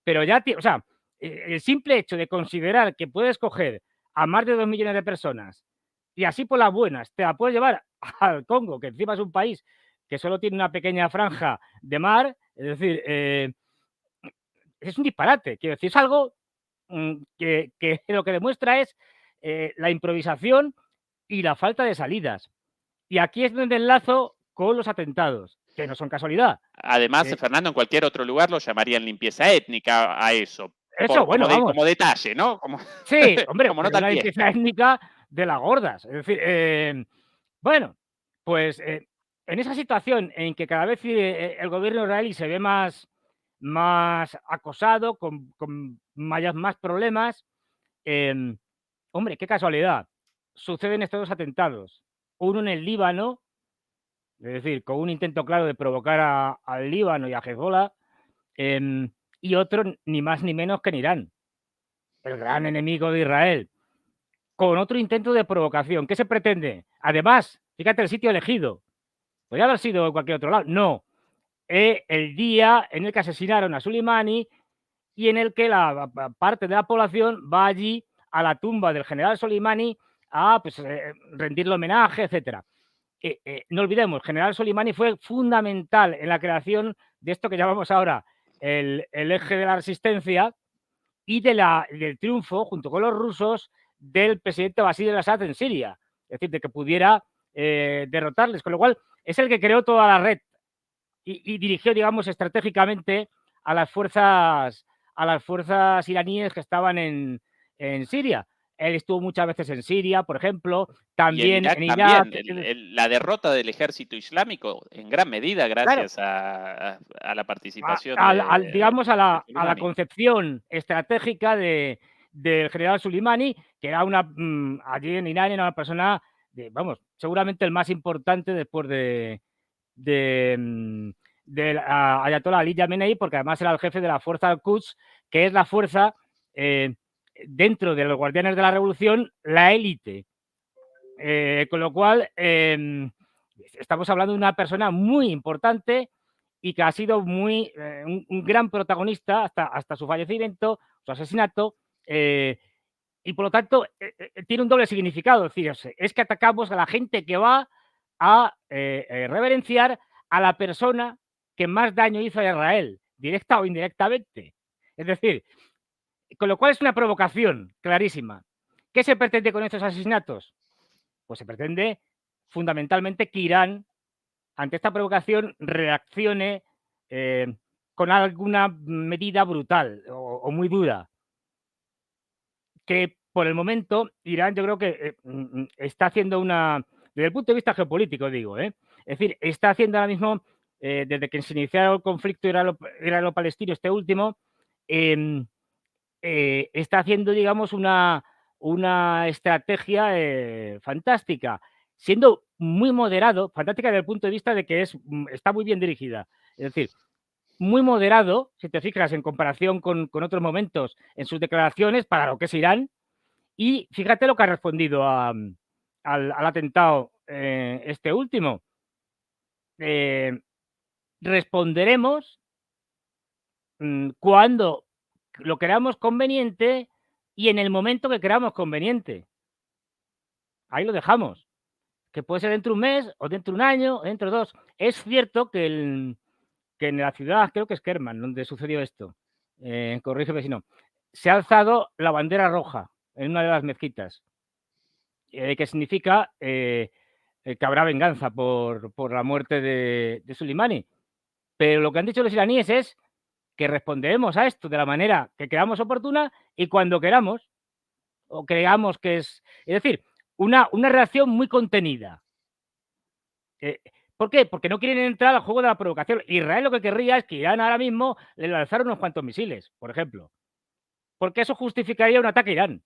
Pero ya, o sea, el simple hecho de considerar que puedes coger a más de 2 millones de personas y así por las buenas te la puedes llevar al Congo, que encima es un país que solo tiene una pequeña franja de mar, es decir, es un disparate. Quiero decir, es algo que lo que demuestra es la improvisación y la falta de salidas. Y aquí es donde enlazo con los atentados, que no son casualidad. Además, Fernando, en cualquier otro lugar lo llamarían limpieza étnica a eso. Eso, bueno, vamos. Como detalle, ¿no? Sí, hombre, como pero nota una al pie. limpieza étnica de las gordas. Es decir, bueno, pues en esa situación en que cada vez el gobierno israelí se ve más acosado, con más problemas, hombre, qué casualidad. Suceden estos 2 atentados. Uno en el Líbano, es decir, con un intento claro de provocar al Líbano y a Hezbollah, y otro ni más ni menos que en Irán, el gran enemigo de Israel, con otro intento de provocación. ¿Qué se pretende? Además, fíjate el sitio elegido. Podría haber sido en cualquier otro lado. No. El día en el que asesinaron a Soleimani y en el que la parte de la población va allí a la tumba del general Soleimani a pues, rendirle homenaje, etcétera. No olvidemos, general Soleimani fue fundamental en la creación de esto que llamamos ahora el eje de la resistencia y del triunfo, junto con los rusos, del presidente Bashar al-Assad en Siria. Es decir, de que pudiera derrotarles. Con lo cual, es el que creó toda la red y dirigió, digamos, estratégicamente a las fuerzas iraníes que estaban en Siria. Él estuvo muchas veces en Siria, por ejemplo, Y en también Irak en Irak. también. La derrota del ejército islámico, en gran medida Claro, gracias a la participación digamos, a de la Soleimani. concepción estratégica del general Soleimani, que era allí en Irán era una persona, vamos, seguramente el más importante después del Ayatollah Ali Khamenei, porque además era el jefe de la fuerza Al-Quds, que es la fuerza dentro de los guardianes de la revolución, la élite. Con lo cual, estamos hablando de una persona muy importante y que ha sido un gran protagonista hasta su fallecimiento, su asesinato, y por lo tanto tiene un doble significado. Es decir, es que atacamos a la gente que va a reverenciar a la persona que más daño hizo a Israel, directa o indirectamente. Es decir, con lo cual es una provocación clarísima. ¿Qué se pretende con estos asesinatos? Pues se pretende fundamentalmente que Irán, ante esta provocación, reaccione con alguna medida brutal o muy dura. Que por el momento Irán yo creo que está haciendo desde el punto de vista geopolítico digo, es decir, está haciendo ahora mismo, desde que se inició el conflicto irano-palestino, este último, está haciendo, digamos, una estrategia fantástica, siendo muy moderado, fantástica desde el punto de vista de que está muy bien dirigida. Es decir, muy moderado, si te fijas, en comparación con otros momentos en sus declaraciones para lo que es Irán. Y fíjate lo que ha respondido al atentado este último. Responderemos cuando lo creamos conveniente y en el momento que creamos conveniente. Ahí lo dejamos. Que puede ser dentro de un mes, o dentro de un año, o dentro de 2. Es cierto que en la ciudad, creo que es Kerman, donde sucedió esto, corrígeme si no, se ha alzado la bandera roja en una de las mezquitas, que significa que habrá venganza por la muerte de Soleimani. Pero lo que han dicho los iraníes es que responderemos a esto de la manera que creamos oportuna y cuando queramos, o creamos que es decir, una reacción muy contenida. ¿Por qué? Porque no quieren entrar al juego de la provocación. Israel lo que querría es que Irán ahora mismo le lanzara unos cuantos misiles, por ejemplo. Porque eso justificaría un ataque a Irán.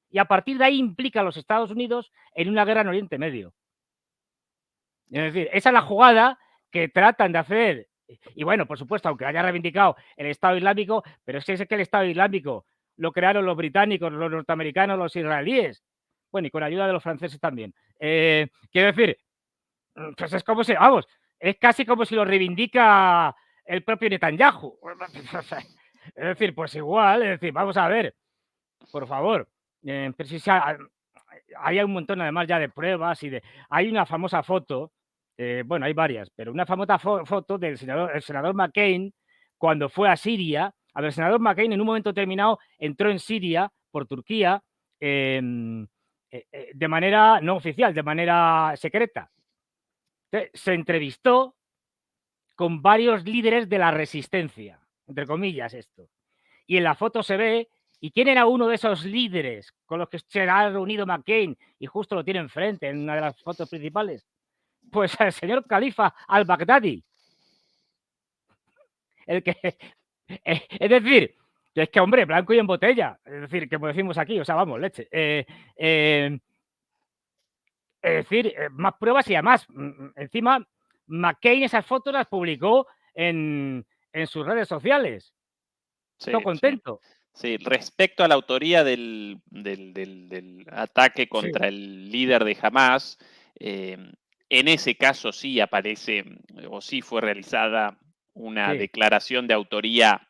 Y a partir de ahí implica a los Estados Unidos en una guerra en Oriente Medio. Es decir, esa es la jugada que tratan de hacer. Y bueno, por supuesto, aunque haya reivindicado el Estado Islámico, pero es que el Estado Islámico lo crearon los británicos, los norteamericanos, los israelíes. Bueno, y con ayuda de los franceses también. Quiero decir, pues es como si, vamos, es casi como si lo reivindica el propio Netanyahu. Es decir, pues igual, es decir, vamos a ver, por favor. Pero si hay un montón además ya de pruebas hay una famosa foto, bueno, hay varias, pero una famosa foto del senador McCain cuando fue a Siria. A ver, el senador McCain en un momento determinado entró en Siria por Turquía de manera no oficial, de manera secreta. Se entrevistó con varios líderes de la resistencia, entre comillas esto. Y en la foto se ve, ¿y quién era uno de esos líderes con los que se ha reunido McCain? Y justo lo tiene enfrente en una de las fotos principales. Pues el señor Khalifa al-Baghdadi. El que, es decir, es que, hombre, blanco y en botella. Es decir, como decimos aquí, o sea, vamos, leche. Es decir, más pruebas y además, encima, McCain esas fotos las publicó en sus redes sociales. Sí, Todo contento. sí. Respecto a la autoría del ataque contra Sí. el líder de Hamas, en ese caso sí aparece o sí fue realizada una Sí. declaración de autoría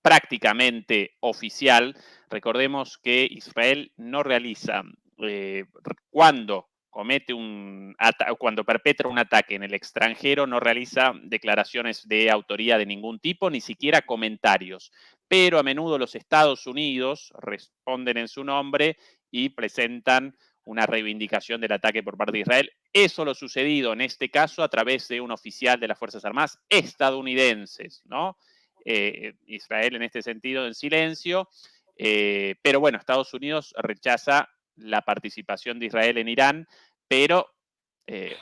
prácticamente oficial. Recordemos que Israel no realiza, cuando cuando perpetra un ataque en el extranjero, no realiza declaraciones de autoría de ningún tipo, ni siquiera comentarios. Pero a menudo los Estados Unidos responden en su nombre y presentan una reivindicación del ataque por parte de Israel. Eso lo sucedido en este caso a través de un oficial de las Fuerzas Armadas estadounidenses, ¿no? Israel en este sentido en silencio, pero bueno, Estados Unidos rechaza la participación de Israel en Irán, pero, eh,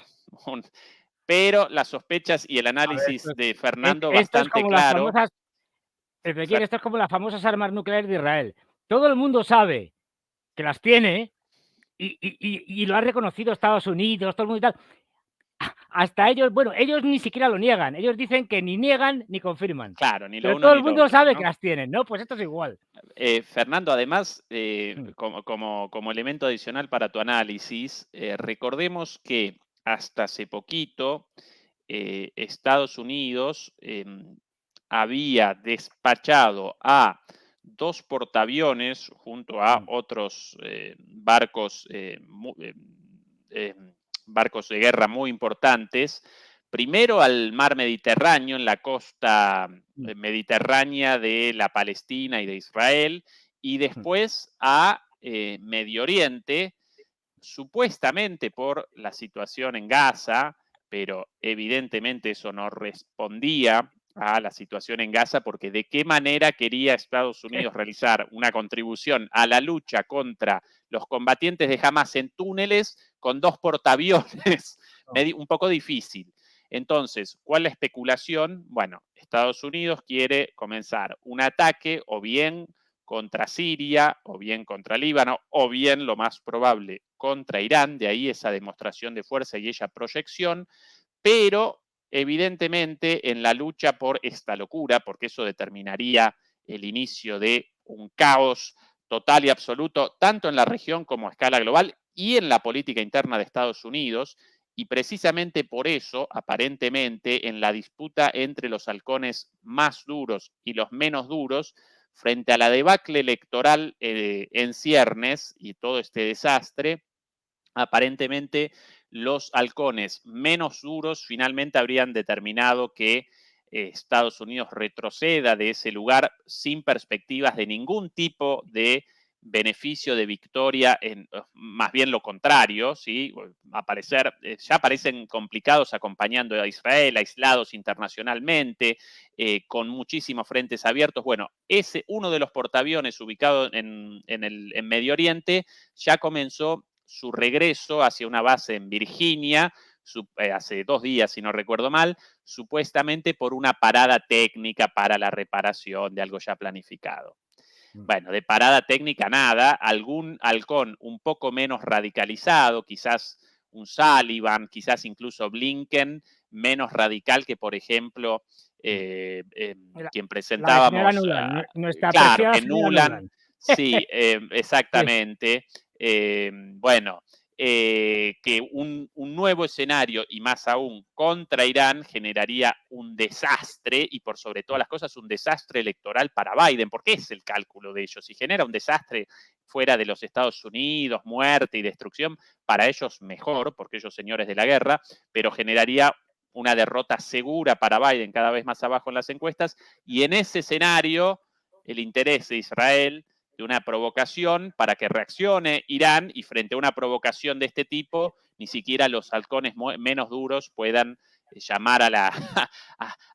pero las sospechas y el A ver, análisis de Fernando esto es bastante como las claro. famosas, Ezequiel, esto es como las famosas armas nucleares de Israel. Todo el mundo sabe que las tiene y lo ha reconocido Estados Unidos, todo el mundo y tal. Hasta ellos, bueno, ellos ni siquiera lo niegan. Ellos dicen que ni niegan ni confirman. Claro, ni lo Pero uno todo ni el lo mundo otro, sabe ¿no? que las tienen, ¿no? Pues esto es igual. Fernando, además, Mm. como elemento adicional para tu análisis, recordemos que hasta hace poquito Estados Unidos había despachado a 2 portaaviones junto a otros barcos, barcos de guerra muy importantes, primero al mar Mediterráneo, en la costa mediterránea de la Palestina y de Israel, y después a Medio Oriente, supuestamente por la situación en Gaza, pero evidentemente eso no respondía a la situación en Gaza, porque de qué manera quería Estados Unidos realizar una contribución a la lucha contra los combatientes de Hamas en túneles con 2 portaaviones, un poco difícil. Entonces, ¿cuál es la especulación? Bueno, Estados Unidos quiere comenzar un ataque o bien contra Siria, o bien contra Líbano, o bien, lo más probable, contra Irán, de ahí esa demostración de fuerza y esa proyección, pero evidentemente en la lucha por esta locura, porque eso determinaría el inicio de un caos total y absoluto, tanto en la región como a escala global y en la política interna de Estados Unidos, y precisamente por eso, aparentemente, en la disputa entre los halcones más duros y los menos duros, frente a la debacle electoral en ciernes y todo este desastre, aparentemente los halcones menos duros finalmente habrían determinado que Estados Unidos retroceda de ese lugar sin perspectivas de ningún tipo de beneficio de victoria, más bien lo contrario, ¿sí? Ya aparecen complicados acompañando a Israel, aislados internacionalmente, con muchísimos frentes abiertos. Bueno, uno de los portaaviones ubicado en Medio Oriente ya comenzó su regreso hacia una base en Virginia, hace 2 días, si no recuerdo mal, supuestamente por una parada técnica para la reparación de algo ya planificado. Bueno, de parada técnica nada, algún halcón un poco menos radicalizado, quizás un Sullivan, quizás incluso Blinken, menos radical que, por ejemplo, quien La señora presentábamos, Nuland, nuestra claro, apreciada que señora Nuland, Nuland. sí, Sí. exactamente. Bueno, que un nuevo escenario y más aún contra Irán generaría un desastre y por sobre todas las cosas un desastre electoral para Biden, porque es el cálculo de ellos. Si genera un desastre fuera de los Estados Unidos, muerte y destrucción, para ellos mejor, porque ellos señores de la guerra, pero generaría una derrota segura para Biden cada vez más abajo en las encuestas y en ese escenario el interés de Israel de una provocación para que reaccione Irán y frente a una provocación de este tipo, ni siquiera los halcones menos duros puedan llamar a la,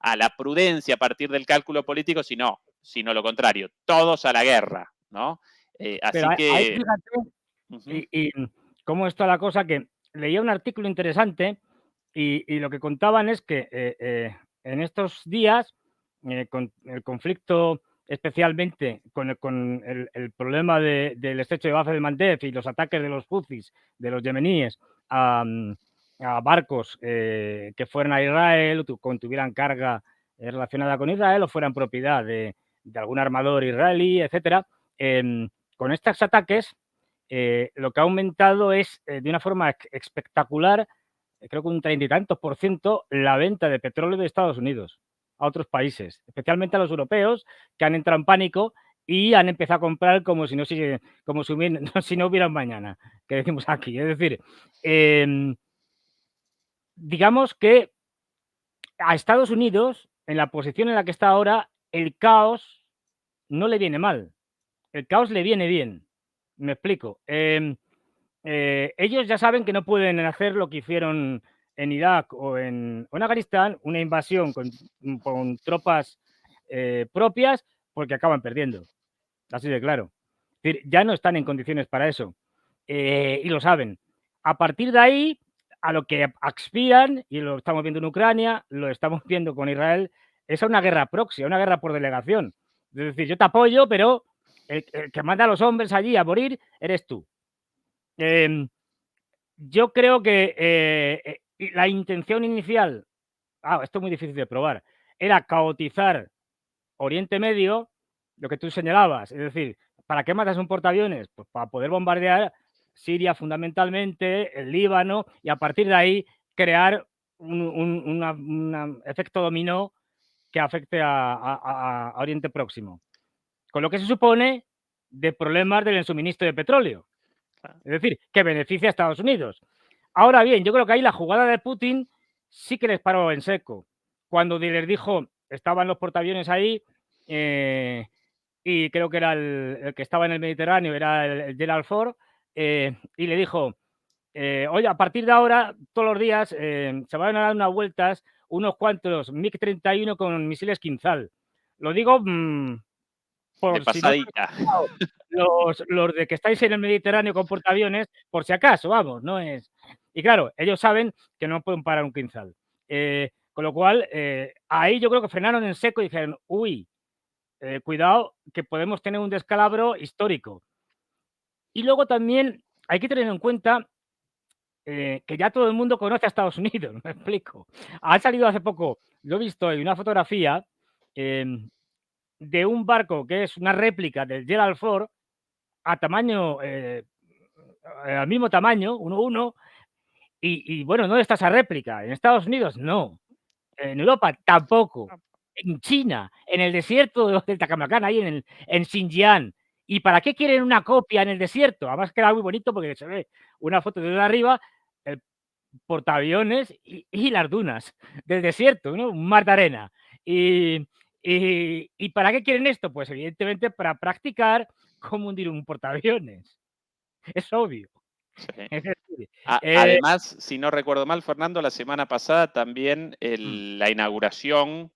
a la prudencia a partir del cálculo político, sino lo contrario, todos a la guerra, ¿no? Así Pero ahí que... fíjate, y cómo está la cosa, que leía un artículo interesante y lo que contaban es que en estos días, con el conflicto, especialmente con el problema del estrecho de Bab el-Mandeb y los ataques de los Houthis, de los yemeníes, a barcos que fueran a Israel o tuvieran carga relacionada con Israel o fueran propiedad de algún armador israelí, etcétera. Con estos ataques, lo que ha aumentado es de una forma espectacular, creo que un 30 y tantos % la venta de petróleo de Estados Unidos. a otros países, especialmente a los europeos, que han entrado en pánico y han empezado a comprar como si no, como si, si no hubiera un mañana, que decimos aquí. Es decir, digamos que a Estados Unidos, en la posición en la que está ahora, el caos no le viene mal, el caos le viene bien. Me explico. Ellos ya saben que no pueden hacer lo que hicieron en Irak o en Afganistán, una invasión con tropas propias, porque acaban perdiendo. Así de claro. Es decir, ya no están en condiciones para eso. Y lo saben. A partir de ahí, a lo que aspiran, y lo estamos viendo en Ucrania, lo estamos viendo con Israel, es a una guerra proxy, a una guerra por delegación. Es decir, yo te apoyo, pero el que manda a los hombres allí a morir eres tú. Yo creo que la intención inicial, esto es muy difícil de probar, era caotizar Oriente Medio, lo que tú señalabas, es decir, ¿para qué matas un portaaviones? Pues para poder bombardear Siria fundamentalmente, el Líbano, y a partir de ahí crear un efecto dominó que afecte a Oriente Próximo. Con lo que se supone de problemas del suministro de petróleo. Es decir, que beneficia a Estados Unidos. Ahora bien, yo creo que ahí la jugada de Putin sí que les paró en seco. Cuando les dijo, estaban los portaaviones ahí, y creo que era el que estaba en el Mediterráneo, era el Gerald Ford, y le dijo, oye, a partir de ahora, todos los días, se van a dar unas vueltas unos cuantos MiG-31 con misiles Kinzhal. Lo digo por si no pasadita. los de que estáis en el Mediterráneo con portaaviones, por si acaso, vamos, no es. Y claro, ellos saben que no pueden parar un Kinzhal. Con lo cual, ahí yo creo que frenaron en seco y dijeron, uy, cuidado, que podemos tener un descalabro histórico. Y luego también hay que tener en cuenta que ya todo el mundo conoce a Estados Unidos, me explico. Ha salido hace poco, lo he visto en una fotografía de un barco que es una réplica del Gerald Ford a tamaño, al mismo tamaño, 1:1, y bueno, ¿dónde está esa réplica? ¿En Estados Unidos? No. En Europa tampoco. En China, en el desierto del Taklamakan, ahí en Xinjiang. ¿Y para qué quieren una copia en el desierto? Además queda muy bonito porque se ve una foto desde arriba, el portaaviones y las dunas del desierto, ¿no? Un mar de arena. ¿Y para qué quieren esto? Pues evidentemente para practicar cómo hundir un portaaviones. Es obvio. Sí. Es decir, Además, si no recuerdo mal, Fernando, la semana pasada también la inauguración,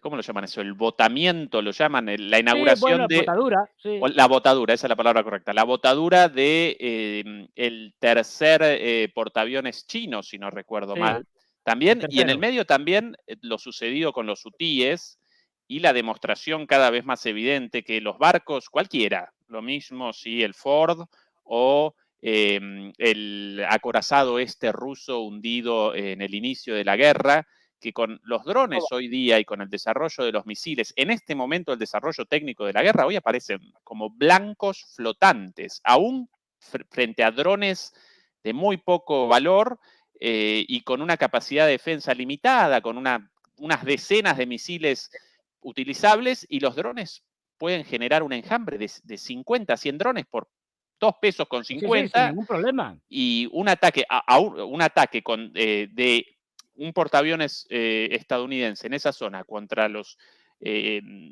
¿cómo lo llaman eso? El botamiento, lo llaman, la sí, inauguración bueno, de, botadura, sí. o la botadura, esa es la palabra correcta, la botadura de el tercer portaaviones chino, si no recuerdo Sí, mal, el también, y en el tercero. medio también lo sucedido con los hutíes y la demostración cada vez más evidente que los barcos, cualquiera, lo mismo si el Ford o el acorazado este ruso hundido en el inicio de la guerra, que con los drones hoy día y con el desarrollo de los misiles, en este momento el desarrollo técnico de la guerra, hoy aparecen como blancos flotantes, aún frente a drones de muy poco valor y con una capacidad de defensa limitada, con unas decenas de misiles utilizables, y los drones pueden generar un enjambre de 50 a 100 drones por 2 pesos con Sí, sí, sin 50 ningún problema. y un ataque, un ataque de un portaaviones estadounidense en esa zona contra los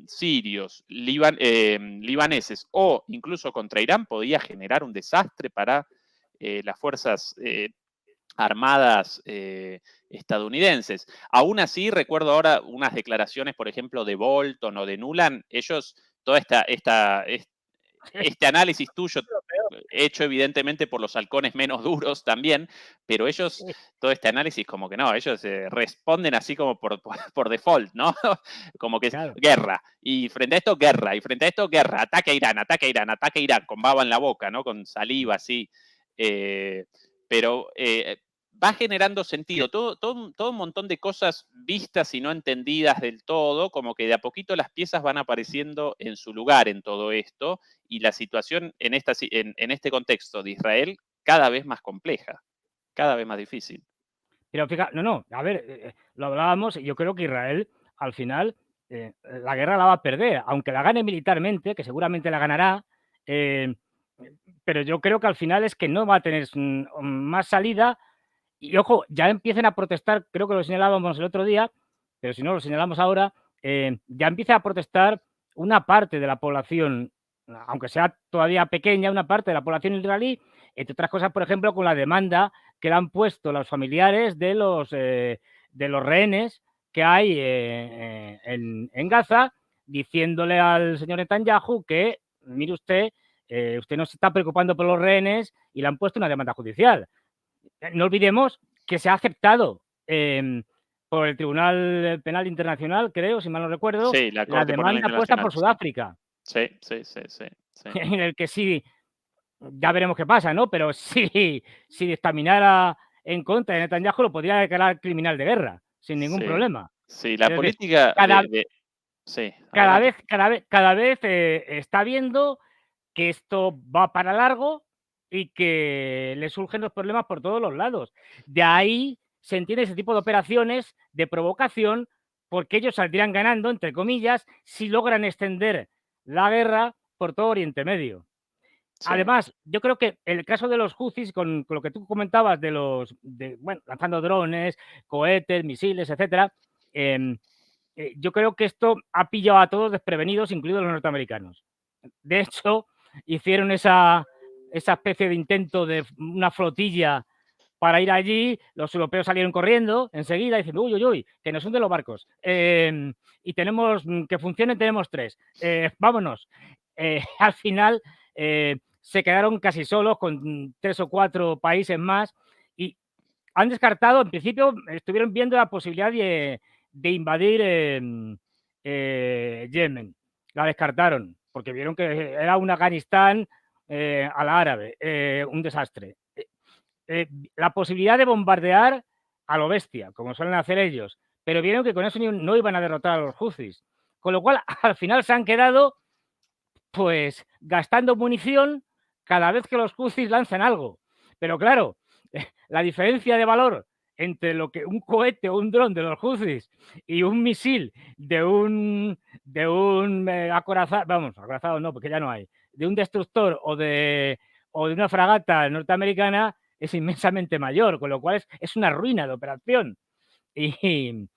sirios, libaneses o incluso contra Irán podía generar un desastre para las fuerzas armadas estadounidenses. Aún así, recuerdo ahora unas declaraciones, por ejemplo, de Bolton o de Nuland, ellos, toda este análisis tuyo, hecho evidentemente por los halcones menos duros también, pero ellos, todo este análisis como que no, ellos responden así como por default, ¿no? Como que es Claro. guerra, y frente a esto guerra, y frente a esto guerra, ataque a Irán, ataque a Irán, ataque a Irán, con baba en la boca, ¿no? Con saliva así. Pero va generando sentido. Todo un montón de cosas vistas y no entendidas del todo, como que de a poquito las piezas van apareciendo en su lugar en todo esto, y la situación en este contexto de Israel cada vez más compleja, cada vez más difícil. Pero fíjate, no, a ver, lo hablábamos, y yo creo que Israel al final la guerra la va a perder, aunque la gane militarmente, que seguramente la ganará, pero yo creo que al final es que no va a tener más salida. Y ojo, ya empiecen a protestar, creo que lo señalábamos el otro día, pero si no lo señalamos ahora, ya empieza a protestar una parte de la población, aunque sea todavía pequeña, una parte de la población israelí, entre otras cosas, por ejemplo, con la demanda que le han puesto los familiares de los rehenes que hay en Gaza, diciéndole al señor Netanyahu que, mire usted, usted no se está preocupando por los rehenes y le han puesto una demanda judicial. No olvidemos que se ha aceptado por el Tribunal Penal Internacional, creo, si mal no recuerdo, Sí, la la Corte Penal demanda puesta Internacional, por sí. Sudáfrica, Sí, sí, sí, sí, sí. en el que sí, ya veremos qué pasa, ¿no? Pero si dictaminara en contra de Netanyahu, lo podría declarar criminal de guerra, sin ningún Sí, problema. sí, la Es decir, política cada, sí, cada adelante. vez, cada vez está viendo que esto va para largo y que le surgen los problemas por todos los lados. De ahí se entiende ese tipo de operaciones de provocación, porque ellos saldrían ganando, entre comillas, si logran extender la guerra por todo Oriente Medio. Sí, Además, yo creo que el caso de los Houthis, con lo que tú comentabas bueno, lanzando drones, cohetes, misiles, etcétera, yo creo que esto ha pillado a todos desprevenidos, incluidos los norteamericanos. De hecho, hicieron esa especie de intento de una flotilla para ir allí, los europeos salieron corriendo enseguida diciendo, uy, uy, uy, que nos hunden los barcos. Y tenemos, que funcionen, tenemos 3. Vámonos. Al final se quedaron casi solos con 3 o 4 países más y han descartado, en principio, estuvieron viendo la posibilidad de invadir Yemen. La descartaron, porque vieron que era un Afganistán a la árabe, un desastre. La posibilidad de bombardear a lo bestia, como suelen hacer ellos, pero vieron que con eso no iban a derrotar a los Houthis. Con lo cual, al final se han quedado, pues, gastando munición cada vez que los Houthis lanzan algo. Pero claro, la diferencia de valor entre lo que un cohete o un dron de los Houthis y un misil de un acorazado, vamos, acorazado no, porque ya no hay, de un destructor o de una fragata norteamericana es inmensamente mayor, con lo cual es una ruina de operación. Y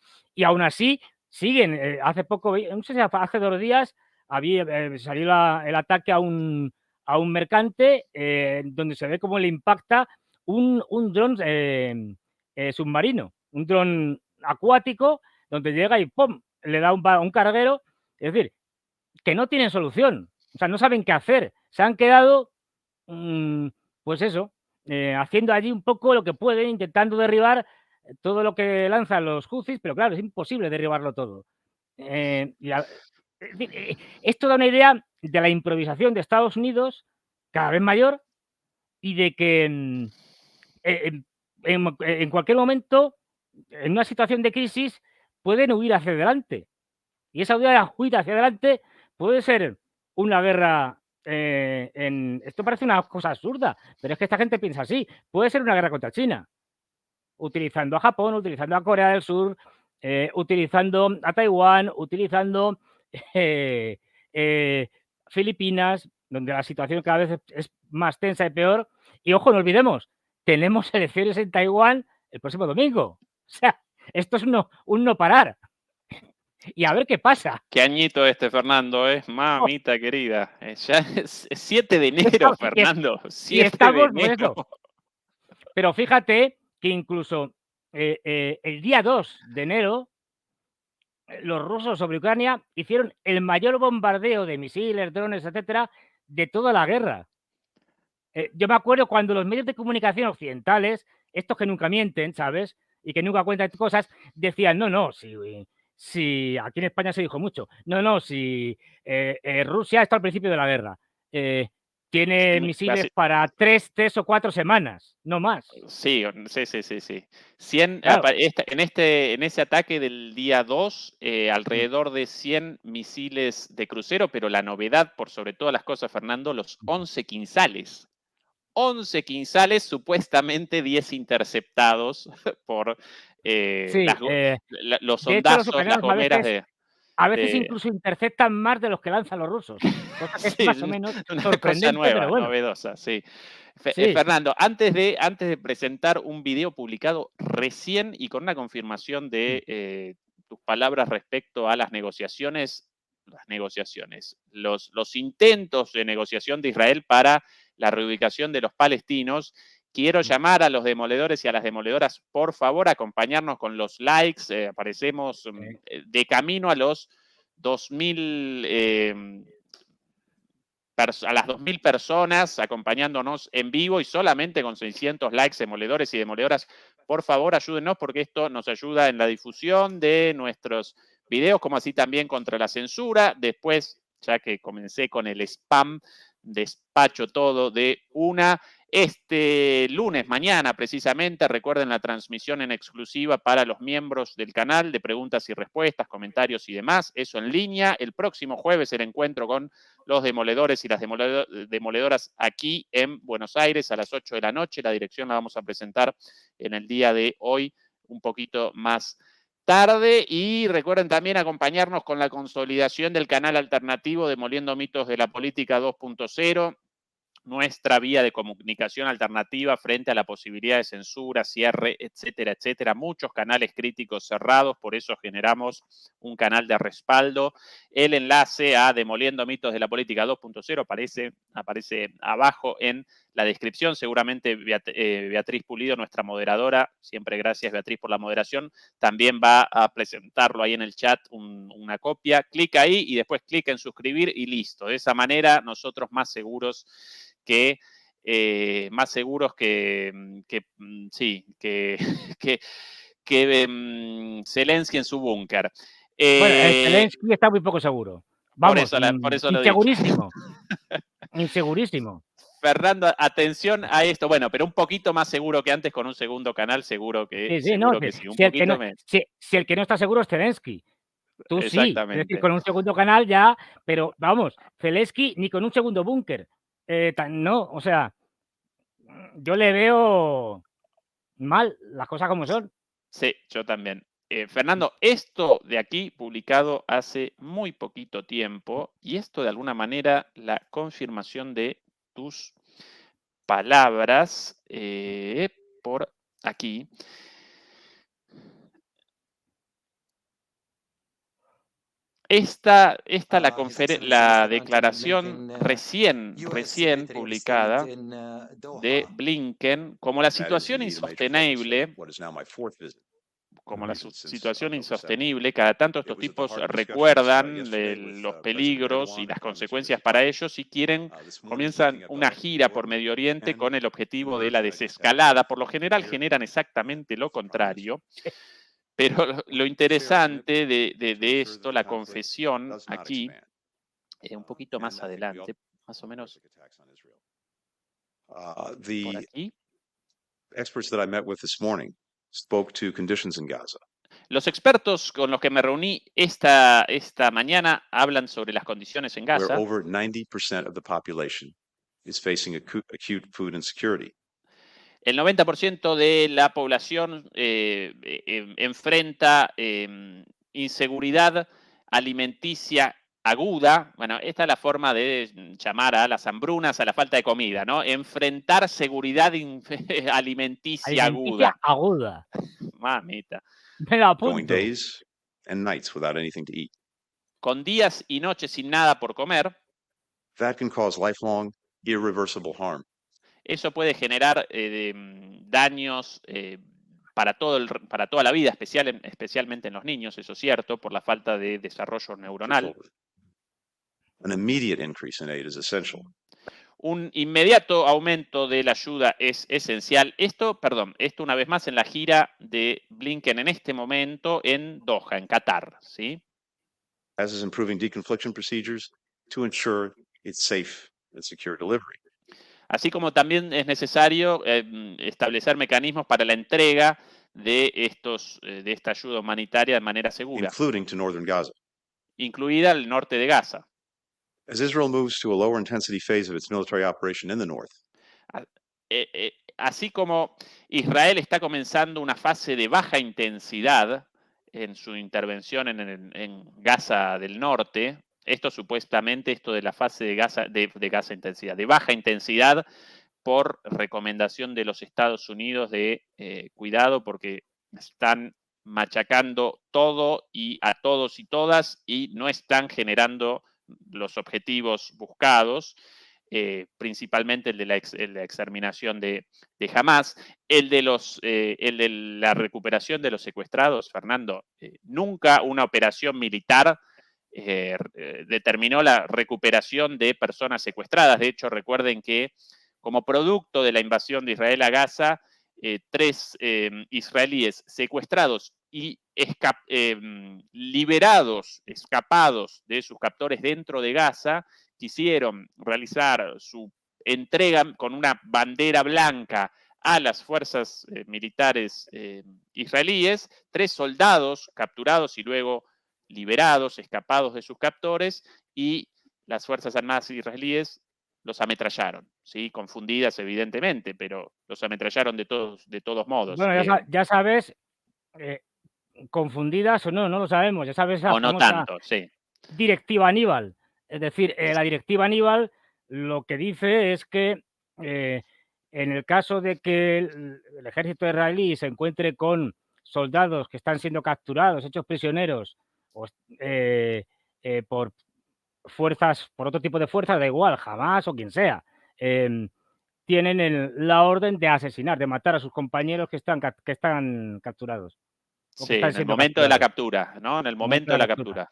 aún así siguen. Hace poco, no sé si hace 2 días, salió el ataque a un mercante donde se ve cómo le impacta un dron submarino, un dron acuático, donde llega y ¡pum! Le da un carguero. Es decir, que no tienen solución, o sea, no saben qué hacer. Se han quedado, pues eso, haciendo allí un poco lo que pueden, intentando derribar todo lo que lanzan los Houthis, pero claro, es imposible derribarlo todo. Esto da una idea de la improvisación de Estados Unidos cada vez mayor y de que en cualquier momento, en una situación de crisis, pueden huir hacia adelante. Y esa huida hacia adelante puede ser una guerra. Esto parece una cosa absurda, pero es que esta gente piensa así. Puede ser una guerra contra China, utilizando a Japón, utilizando a Corea del Sur, utilizando a Taiwán, utilizando Filipinas, donde la situación cada vez es más tensa y peor. Y ojo, no olvidemos, tenemos elecciones en Taiwán el próximo domingo. O sea, esto es un no parar. Y a ver qué pasa. Qué añito Fernando, mamita querida. Ya es 7 de enero, Estamos, Fernando. y 7 de estamos, pues enero. eso. Pero fíjate que incluso el día 2 de enero, los rusos sobre Ucrania hicieron el mayor bombardeo de misiles, drones, etcétera, de toda la guerra. Yo me acuerdo cuando los medios de comunicación occidentales, estos que nunca mienten, ¿sabes? Y que nunca cuentan cosas, decían, no, si aquí en España se dijo mucho, no, si Rusia está al principio de la guerra, tiene misiles Casi, para 3 o 4 semanas, no más. sí. 100, Claro. en ese ataque del día 2, alrededor de 100 misiles de crucero, pero la novedad, por sobre todas las cosas, Fernando, los 11 quinzales. 11 quinzales, supuestamente 10 interceptados por Sí, los de hecho, los sondazos, las ucranianos gomeras a veces de incluso interceptan más de los que lanzan los rusos, cosa que es sí, más o menos una cosa sorprendente, pero nueva, bueno. novedosa, sí. Sí, sí. Fernando, antes de presentar un video publicado recién y con una confirmación de tus palabras respecto a las negociaciones, los intentos de negociación de Israel para la reubicación de los palestinos, quiero llamar a los demoledores y a las demoledoras, por favor, acompañarnos con los likes. Aparecemos de camino a los 2.000 a las 2.000 personas acompañándonos en vivo y solamente con 600 likes, demoledores y demoledoras. Por favor, ayúdenos porque esto nos ayuda en la difusión de nuestros videos, como así también contra la censura. Después, ya que comencé con el spam, despacho todo de una. Este lunes, mañana precisamente, recuerden la transmisión en exclusiva para los miembros del canal de preguntas y respuestas, comentarios y demás. Eso en línea. El próximo jueves el encuentro con los demoledores y las demoledoras aquí en Buenos Aires a las 8 de la noche. La dirección la vamos a presentar en el día de hoy un poquito más tarde. Y recuerden también acompañarnos con la consolidación del canal alternativo Demoliendo Mitos de la Política 2.0. Nuestra vía de comunicación alternativa frente a la posibilidad de censura, cierre, etcétera, etcétera. Muchos canales críticos cerrados, por eso generamos un canal de respaldo. El enlace a Demoliendo Mitos de la Política 2.0 aparece abajo en la descripción. Seguramente Beatriz Pulido, nuestra moderadora, siempre gracias Beatriz por la moderación, también va a presentarlo ahí en el chat una copia. Clica ahí y después clica en suscribir y listo. De esa manera nosotros más seguros que sí, que Zelensky en su búnker. Bueno, Zelensky está muy poco seguro. Por Vamos, eso lo he dicho. insegurísimo. Insegurísimo. Fernando, atención a esto. Bueno, pero un poquito más seguro que antes con un segundo canal, seguro que Sí, no, sí. Un si el que no, poquito menos. si el que no está seguro es Zelensky. Tú sí, es decir, Exactamente. con un segundo canal ya, pero vamos, Zelensky ni con un segundo búnker. No, o sea, yo le veo mal las cosas como son. Sí, yo también. Fernando, esto de aquí publicado hace muy poquito tiempo y esto de alguna manera la confirmación de tus palabras por aquí. Esta la declaración recién publicada de Blinken, como la situación insostenible, cada tanto estos tipos recuerdan los peligros y las consecuencias para ellos y comienzan una gira por Medio Oriente con el objetivo de la desescalada. Por lo general generan exactamente lo contrario. Pero lo interesante de esto, la confesión aquí, un poquito más adelante, más o menos por aquí. Experts that I met with this morning spoke to conditions in Gaza. Los expertos con los que me reuní esta mañana hablan sobre las condiciones en Gaza. Where over 90% of the population is facing acute food insecurity. El 90% de la población enfrenta inseguridad alimenticia aguda. Bueno, esta es la forma de llamar a las hambrunas, a la falta de comida, ¿no? Enfrentar seguridad alimenticia aguda. Mamita. Me la apunto. Going days and nights without anything to eat. Con días y noches sin nada por comer. That can cause lifelong, irreversible harm. Eso puede generar daños para toda la vida, especialmente en los niños, eso es cierto, por la falta de desarrollo neuronal. An immediate increase in aid is essential. Un inmediato aumento de la ayuda es esencial. Esto una vez más en la gira de Blinken en este momento en Doha, en Qatar, ¿sí? As is improving deconfliction procedures to ensure its safe and secure delivery. Así como también es necesario establecer mecanismos para la entrega de esta ayuda humanitaria de manera segura. Including to northern Gaza. Incluida el norte de Gaza. As Israel moves to a lower intensity phase of its military operation in the north. así como Israel está comenzando una fase de baja intensidad en su intervención en Gaza del Norte, esto supuestamente, esto de la fase de Gaza intensidad, de baja intensidad por recomendación de los Estados Unidos de cuidado porque están machacando todo y a todos y todas y no están generando los objetivos buscados, principalmente el de la exterminación de Hamás, el de la recuperación de los secuestrados, Fernando. Nunca una operación militar determinó la recuperación de personas secuestradas. De hecho, recuerden que como producto de la invasión de Israel a Gaza, 3 israelíes secuestrados y liberados, escapados de sus captores dentro de Gaza, quisieron realizar su entrega con una bandera blanca a las fuerzas militares israelíes, 3 soldados capturados y luego liberados, escapados de sus captores, y las Fuerzas Armadas israelíes los ametrallaron, ¿sí? Confundidas evidentemente, pero los ametrallaron de todos modos. Bueno, ya sabes, confundidas o no, no lo sabemos. Ya sabes esa o no famosa tanto, sí. directiva Aníbal. Es decir, la directiva Aníbal lo que dice es que en el caso de que el ejército israelí se encuentre con soldados que están siendo capturados, hechos prisioneros, por fuerzas, por otro tipo de fuerzas, da igual, Hamás o quien sea, tienen la orden de asesinar, de matar a sus compañeros que están capturados. Sí, en el momento de la captura, ¿no? En el momento de la captura.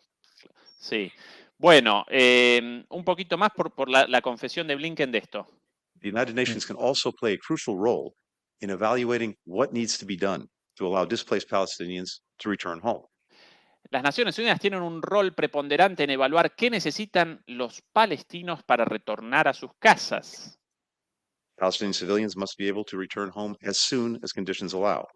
Sí. Bueno, un poquito más por la confesión de Blinken de esto. The United Nations can also play a crucial role in evaluating what needs to be done to allow displaced Palestinians to return home. Las Naciones Unidas tienen un rol preponderante en evaluar qué necesitan los palestinos para retornar a sus casas. Palestinian civilians must be able to return home as soon as conditions allow.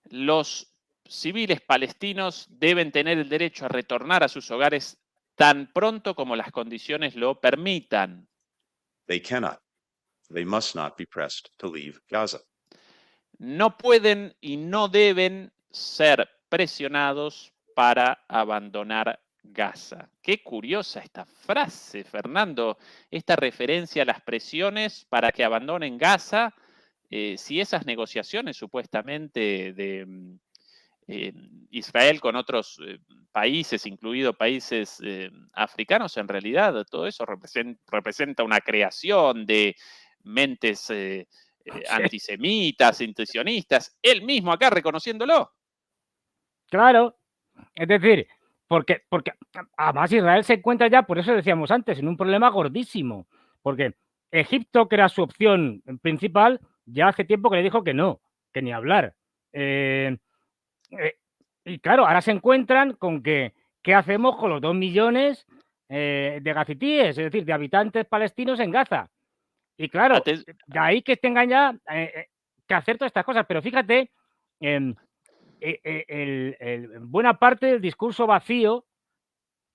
Los civiles palestinos deben tener el derecho a retornar a sus hogares tan pronto como las condiciones lo permitan. They cannot, they must not be pressed to leave Gaza. No pueden y no deben ser presionados para abandonar Gaza. Qué curiosa esta frase, Fernando, esta referencia a las presiones para que abandonen Gaza, si esas negociaciones supuestamente de Israel con otros países, incluidos países africanos, en realidad todo eso representa una creación de mentes antisemitas, intencionistas, él mismo acá reconociéndolo. Claro, es decir, porque además Israel se encuentra ya, por eso decíamos antes, en un problema gordísimo, porque Egipto, que era su opción principal, ya hace tiempo que le dijo que no, que ni hablar. Y claro, ahora se encuentran con que, ¿qué hacemos con los 2 millones de gazitíes, es decir, de habitantes palestinos en Gaza? Y claro, de ahí que tengan ya que hacer todas estas cosas. Pero fíjate, en buena parte del discurso vacío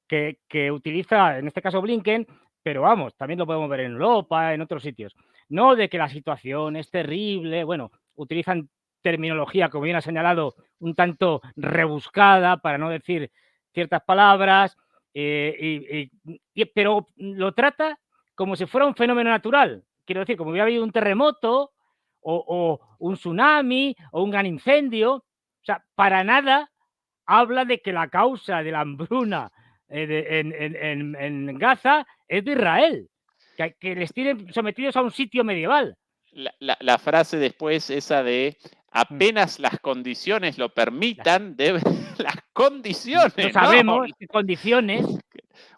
que utiliza, en este caso Blinken, pero vamos, también lo podemos ver en Europa, en otros sitios, no de que la situación es terrible, bueno, utilizan terminología, como bien ha señalado, un tanto rebuscada, para no decir ciertas palabras, pero lo trata como si fuera un fenómeno natural. Quiero decir, como hubiera habido un terremoto o un tsunami o un gran incendio. O sea, para nada habla de que la causa de la hambruna en Gaza es de Israel, que les tienen sometidos a un sitio medieval. La frase después esa de apenas las condiciones lo permitan, deben las condiciones. Lo sabemos, ¿no? Condiciones.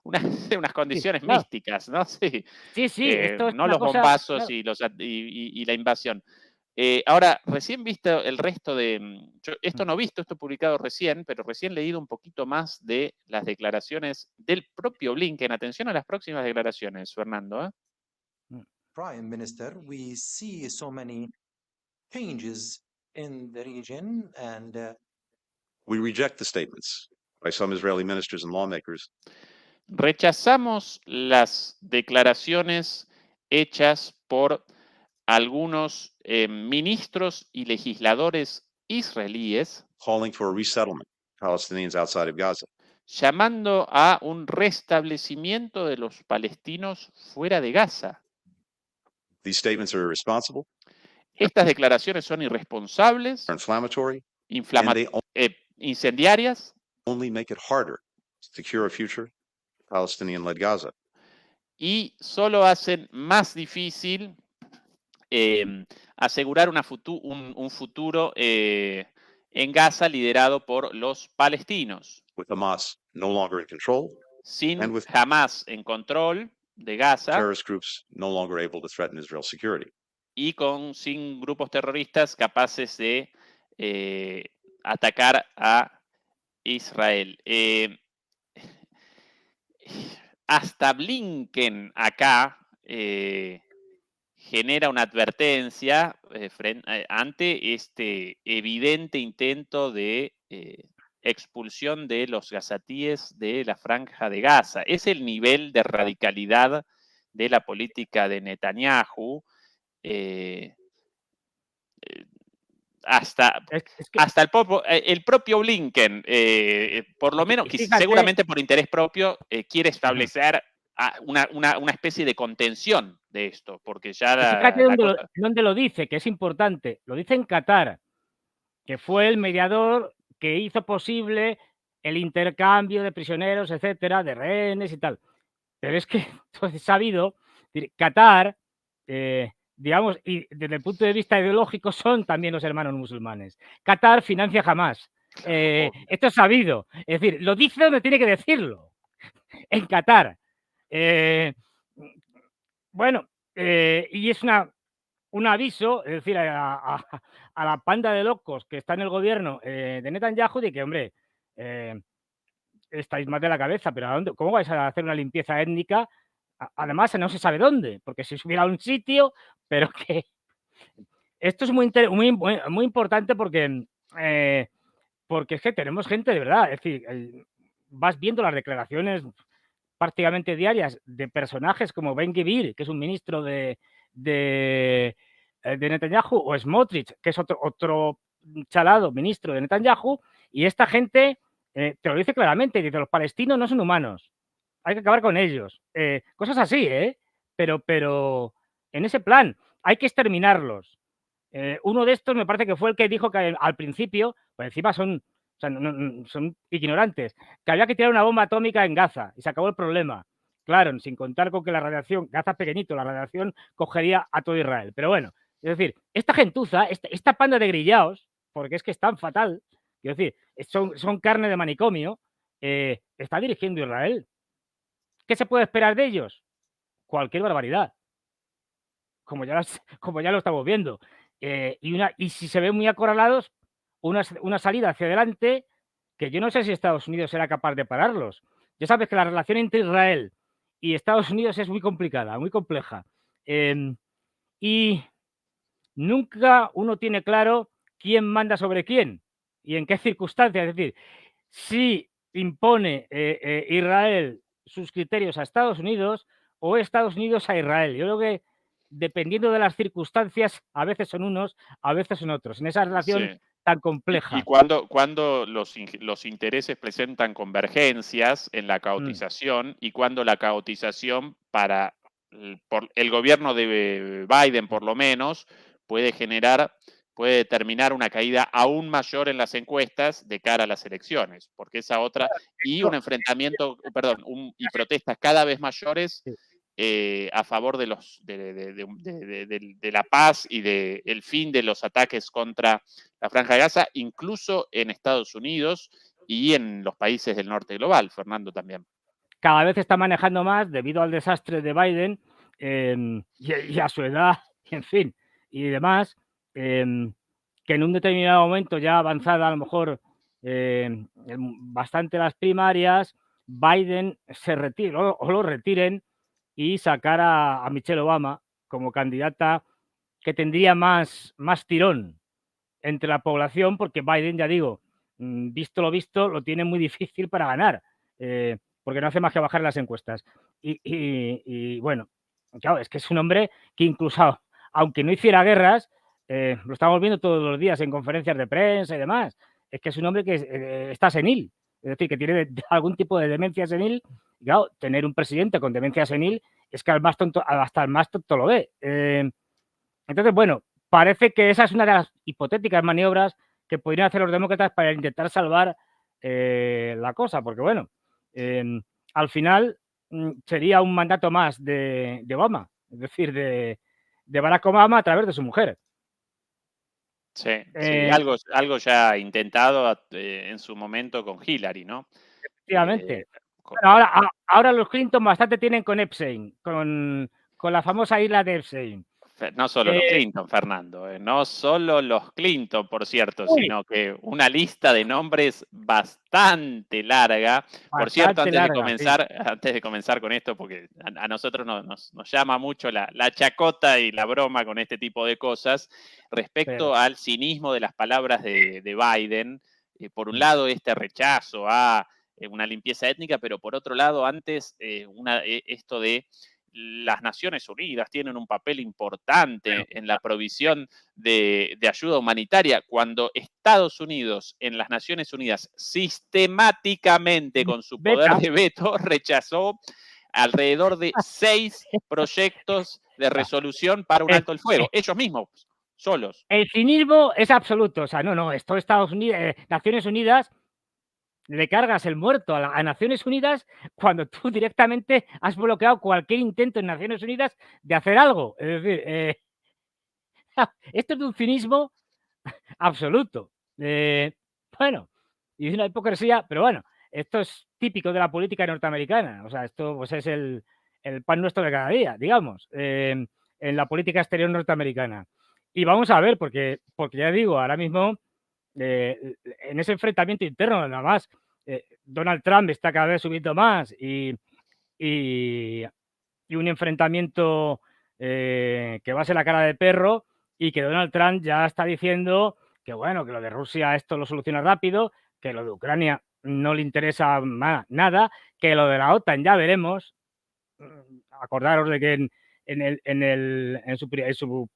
Unas condiciones sí, claro. místicas, ¿no? Sí, esto es no los bombazos claro. y la invasión. Ahora, recién visto el resto de... esto no visto, esto publicado recién, pero recién leído un poquito más de las declaraciones del propio Blinken. Atención a las próximas declaraciones, Fernando. Prime Minister, we see so many changes in the region and We reject the statements by some Israeli ministers and lawmakers. Rechazamos las declaraciones hechas por algunos ministros y legisladores israelíes calling for a resettlement of Palestinians outside of Gaza. llamando a un restablecimiento de los palestinos fuera de Gaza. These statements are irresponsible, Estas declaraciones son irresponsables, are inflammatory, inflama- and they incendiarias only make it harder to secure a future Palestinian-led Gaza. y solo hacen más difícil asegurar un futuro en Gaza liderado por los palestinos, With Hamas no longer in control, sin and with Hamas en control de Gaza terrorist groups no longer able to threaten Israel's security. y sin grupos terroristas capaces de atacar a Israel. Hasta Blinken acá genera una advertencia ante este evidente intento de expulsión de los gazatíes de la Franja de Gaza. Es el nivel de radicalidad de la política de Netanyahu. Hasta el propio Blinken, por lo menos, seguramente por interés propio, quiere establecer una especie de contención de esto, porque ya fíjate dónde lo dice, que es importante. Lo dice en Qatar, que fue el mediador que hizo posible el intercambio de prisioneros, etcétera, de rehenes y tal. Pero es que entonces sabido, Qatar, digamos, y desde el punto de vista ideológico son también los hermanos musulmanes. Qatar financia Hamas. Esto es sabido. Es decir, lo dice donde tiene que decirlo. En Qatar. Bueno, y es un aviso, es decir, a la panda de locos que está en el gobierno de Netanyahu de que, hombre, estáis más de la cabeza, pero ¿a dónde? ¿Cómo vais a hacer una limpieza étnica? Además, no se sabe dónde, porque si hubiera un sitio, pero que esto es muy importante porque es que tenemos gente de verdad, es decir, vas viendo las declaraciones prácticamente diarias de personajes como Ben Gvir, que es un ministro de Netanyahu, o Smotrich, que es otro chalado ministro de Netanyahu, y esta gente te lo dice claramente, dice, los palestinos no son humanos, hay que acabar con ellos. Cosas así, pero en ese plan, hay que exterminarlos. Uno de estos me parece que fue el que dijo que al principio, por encima son ignorantes, que había que tirar una bomba atómica en Gaza y se acabó el problema. Claro, sin contar con que la radiación, Gaza es pequeñito, la radiación cogería a todo Israel. Pero bueno, es decir, esta gentuza, esta panda de grillaos, porque es que es tan fatal, quiero decir, son carne de manicomio, está dirigiendo Israel. ¿Qué se puede esperar de ellos? Cualquier barbaridad, como ya lo estamos viendo. Y si se ven muy acorralados, una salida hacia adelante que yo no sé si Estados Unidos será capaz de pararlos. Ya sabes que la relación entre Israel y Estados Unidos es muy complicada, muy compleja. Y nunca uno tiene claro quién manda sobre quién y en qué circunstancias. Es decir, si impone Israel sus criterios a Estados Unidos o Estados Unidos a Israel. Yo creo que dependiendo de las circunstancias, a veces son unos, a veces son otros. En esa relación tan compleja. Y cuando los intereses presentan convergencias en la caotización y cuando la caotización por el gobierno de Biden, por lo menos, puede determinar una caída aún mayor en las encuestas de cara a las elecciones, porque esa otra, y un enfrentamiento, y protestas cada vez mayores a favor de la paz y del fin de los ataques contra la Franja de Gaza, incluso en Estados Unidos y en los países del norte global, Fernando, también. Cada vez está manejando más debido al desastre de Biden y a su edad, en fin, y demás, que en un determinado momento ya avanzada a lo mejor bastante las primarias, Biden se retire o lo retiren y sacar a Michelle Obama como candidata que tendría más tirón entre la población, porque Biden, ya digo, visto lo visto, lo tiene muy difícil para ganar, porque no hace más que bajar las encuestas. Y bueno, claro, es que es un hombre que incluso aunque no hiciera guerras, lo estamos viendo todos los días en conferencias de prensa y demás, es que es un hombre que está senil, es decir, que tiene algún tipo de demencia senil. Y claro, tener un presidente con demencia senil es que hasta el más tonto lo ve. Entonces, bueno, parece que esa es una de las hipotéticas maniobras que podrían hacer los demócratas para intentar salvar la cosa, porque bueno, al final sería un mandato más de Obama, es decir, de Barack Obama a través de su mujer. Sí, sí, algo ya intentado en su momento con Hillary, ¿no? Efectivamente. Con- Bueno, ahora los Clinton bastante tienen con Epstein, con la famosa isla de Epstein. No solo los Clinton, Fernando, no solo los Clinton, por cierto, Uy. sino que una lista de nombres bastante larga. Por cierto, Bastante larga, sí. antes de comenzar con esto, porque a nosotros nos llama mucho la chacota y la broma con este tipo de cosas, respecto al cinismo de las palabras de Biden. Por un lado, este rechazo a una limpieza étnica, pero por otro lado, antes, esto de las Naciones Unidas tienen un papel importante en la provisión de ayuda humanitaria, cuando Estados Unidos en las Naciones Unidas sistemáticamente con su poder de veto rechazó alrededor de 6 proyectos de resolución para un alto el fuego, ellos mismos, solos. El cinismo es absoluto, o sea, no, esto Estados Unidos, Naciones Unidas, le cargas el muerto a Naciones Unidas cuando tú directamente has bloqueado cualquier intento en Naciones Unidas de hacer algo. Es decir, esto es de un cinismo absoluto. Bueno, y de una hipocresía, pero bueno, esto es típico de la política norteamericana. O sea, esto pues es el pan nuestro de cada día, digamos, en la política exterior norteamericana. Y vamos a ver, porque ya digo, ahora mismo, en ese enfrentamiento interno, nada más, Donald Trump está cada vez subiendo más y un enfrentamiento que va a ser la cara de perro, y que Donald Trump ya está diciendo que bueno, que lo de Rusia esto lo soluciona rápido, que lo de Ucrania no le interesa nada, que lo de la OTAN ya veremos. Acordaros de que en su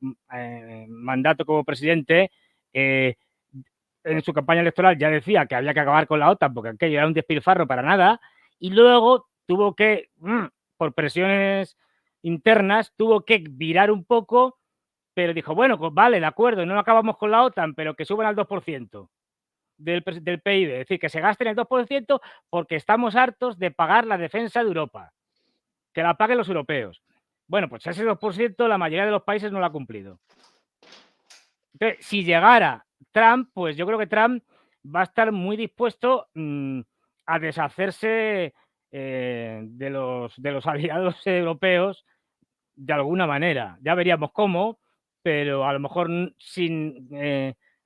mandato como presidente, en su campaña electoral ya decía que había que acabar con la OTAN porque aquello era un despilfarro para nada, y luego tuvo que, por presiones internas, tuvo que virar un poco, pero dijo, bueno, pues vale, de acuerdo, no acabamos con la OTAN, pero que suban al 2% del PIB, es decir, que se gasten el 2% porque estamos hartos de pagar la defensa de Europa, que la paguen los europeos. Bueno, pues ese 2% la mayoría de los países no lo ha cumplido. Entonces, si llegara Trump, pues yo creo que Trump va a estar muy dispuesto a deshacerse de los aliados europeos de alguna manera. Ya veríamos cómo, pero a lo mejor sin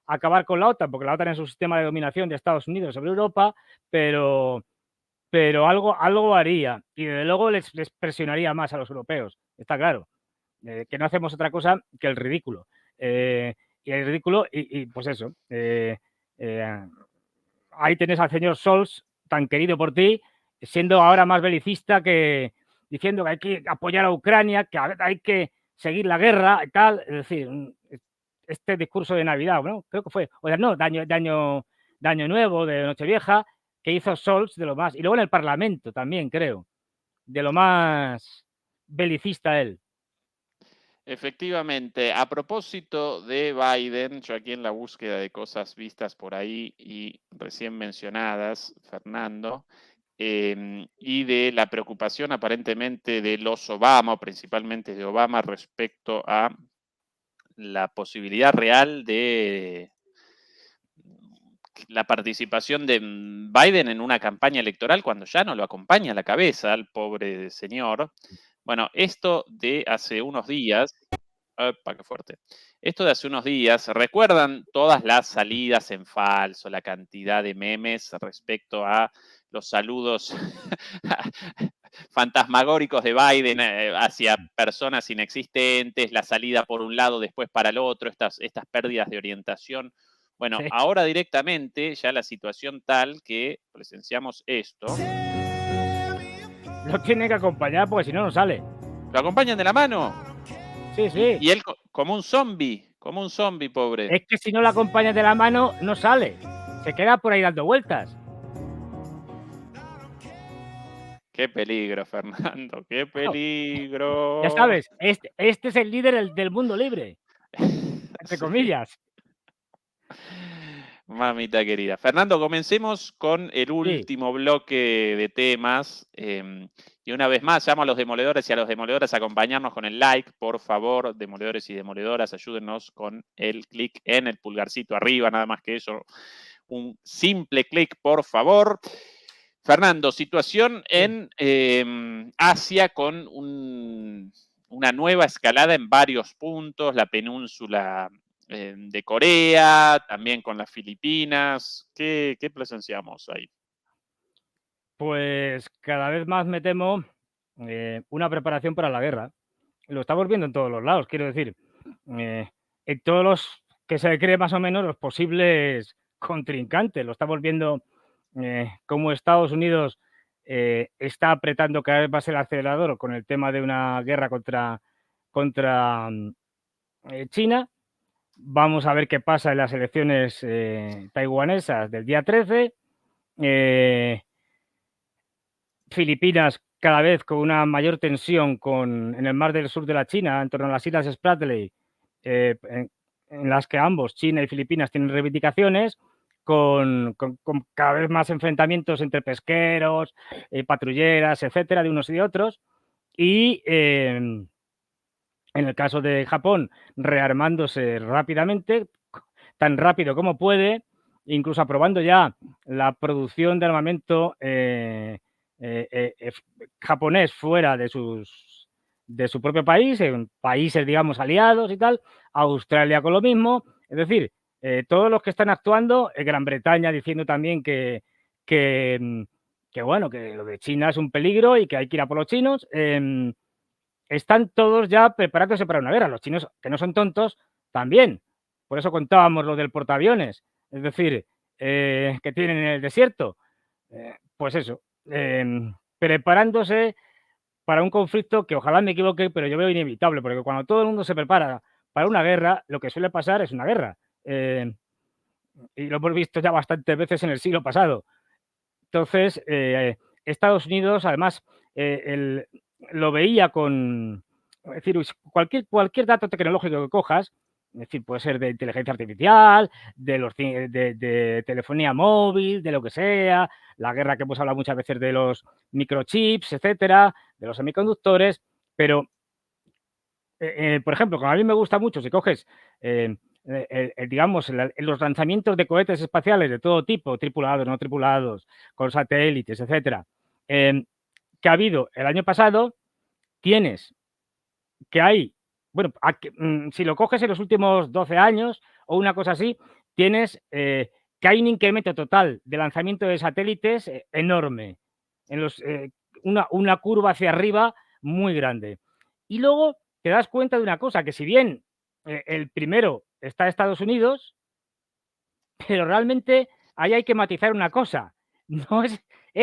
acabar con la OTAN, porque la OTAN es un sistema de dominación de Estados Unidos sobre Europa, pero algo haría, y desde luego les presionaría más a los europeos, está claro, que no hacemos otra cosa que el ridículo. Y el ridículo, y pues eso, ahí tenés al señor Scholz, tan querido por ti, siendo ahora más belicista, que diciendo que hay que apoyar a Ucrania, que hay que seguir la guerra y tal. Es decir, este discurso de Navidad, ¿no? Creo que fue, o sea, no, de año nuevo, de Nochevieja, que hizo Scholz de lo más, y luego en el Parlamento también, creo, de lo más belicista él. Efectivamente, a propósito de Biden, yo aquí en la búsqueda de cosas vistas por ahí y recién mencionadas, Fernando, y de la preocupación aparentemente de los Obama, o principalmente de Obama, respecto a la posibilidad real de la participación de Biden en una campaña electoral cuando ya no lo acompaña a la cabeza al pobre señor. Bueno, esto de hace unos días, ¡epa, qué fuerte! Esto de hace unos días, ¿recuerdan todas las salidas en falso, la cantidad de memes respecto a los saludos fantasmagóricos de Biden hacia personas inexistentes, la salida por un lado, después para el otro, estas pérdidas de orientación? Bueno, Sí. ahora directamente ya la situación tal que presenciamos esto. Lo tiene que acompañar porque si no, no sale. ¿Lo acompañan de la mano? Sí, sí. Y él como un zombie, pobre. Es que si no la acompañas de la mano, no sale. Se queda por ahí dando vueltas. Qué peligro, Fernando, qué Claro, peligro. ya sabes, este es el líder del mundo libre, entre Sí. comillas. Mamita querida. Fernando, comencemos con el Sí, último bloque de temas. Y una vez más, llamo a los demoledores y a los demoledores a acompañarnos con el like, por favor, demoledores y demoledoras, ayúdenos con el clic en el pulgarcito arriba, nada más que eso. Un simple clic, por favor. Fernando, situación sí. en Asia con una nueva escalada en varios puntos, la península de Corea, también con las Filipinas. ¿Qué presenciamos ahí? Pues cada vez más me temo una preparación para la guerra. Lo estamos viendo en todos los lados, quiero decir. En todos los que se cree más o menos los posibles contrincantes. Lo estamos viendo cómo Estados Unidos está apretando cada vez más el acelerador con el tema de una guerra contra China. Vamos a ver qué pasa en las elecciones taiwanesas del día 13. Filipinas cada vez con una mayor tensión en el mar del sur de la China, en torno a las Islas Spratly, en las que ambos, China y Filipinas, tienen reivindicaciones, con cada vez más enfrentamientos entre pesqueros, patrulleras, etcétera, de unos y de otros. Y en el caso de Japón, rearmándose rápidamente, tan rápido como puede, incluso aprobando ya la producción de armamento japonés fuera de su propio país, en países, digamos, aliados y tal, Australia con lo mismo, es decir, todos los que están actuando, Gran Bretaña diciendo también que bueno, que lo de China es un peligro y que hay que ir a por los chinos, están todos ya preparándose para una guerra. Los chinos, que no son tontos, también. Por eso contábamos lo del portaaviones, es decir, que tienen en el desierto. Pues eso, preparándose para un conflicto que ojalá me equivoque, pero yo veo inevitable, porque cuando todo el mundo se prepara para una guerra, lo que suele pasar es una guerra. Y lo hemos visto ya bastantes veces en el siglo pasado. Entonces, Estados Unidos, además, lo veía con, es decir, cualquier dato tecnológico que cojas, es decir, puede ser de inteligencia artificial, de telefonía móvil, de lo que sea, la guerra que hemos hablado muchas veces de los microchips, etcétera, de los semiconductores, pero, por ejemplo, como a mí me gusta mucho, si coges, digamos, los lanzamientos de cohetes espaciales de todo tipo, tripulados, no tripulados, con satélites, etcétera, que ha habido el año pasado, tienes que hay, bueno, si lo coges en los últimos 12 años o una cosa así, tienes que hay un incremento total de lanzamiento de satélites enorme, una curva hacia arriba muy grande. Y luego te das cuenta de una cosa, que si bien el primero está Estados Unidos, pero realmente ahí hay que matizar una cosa. No es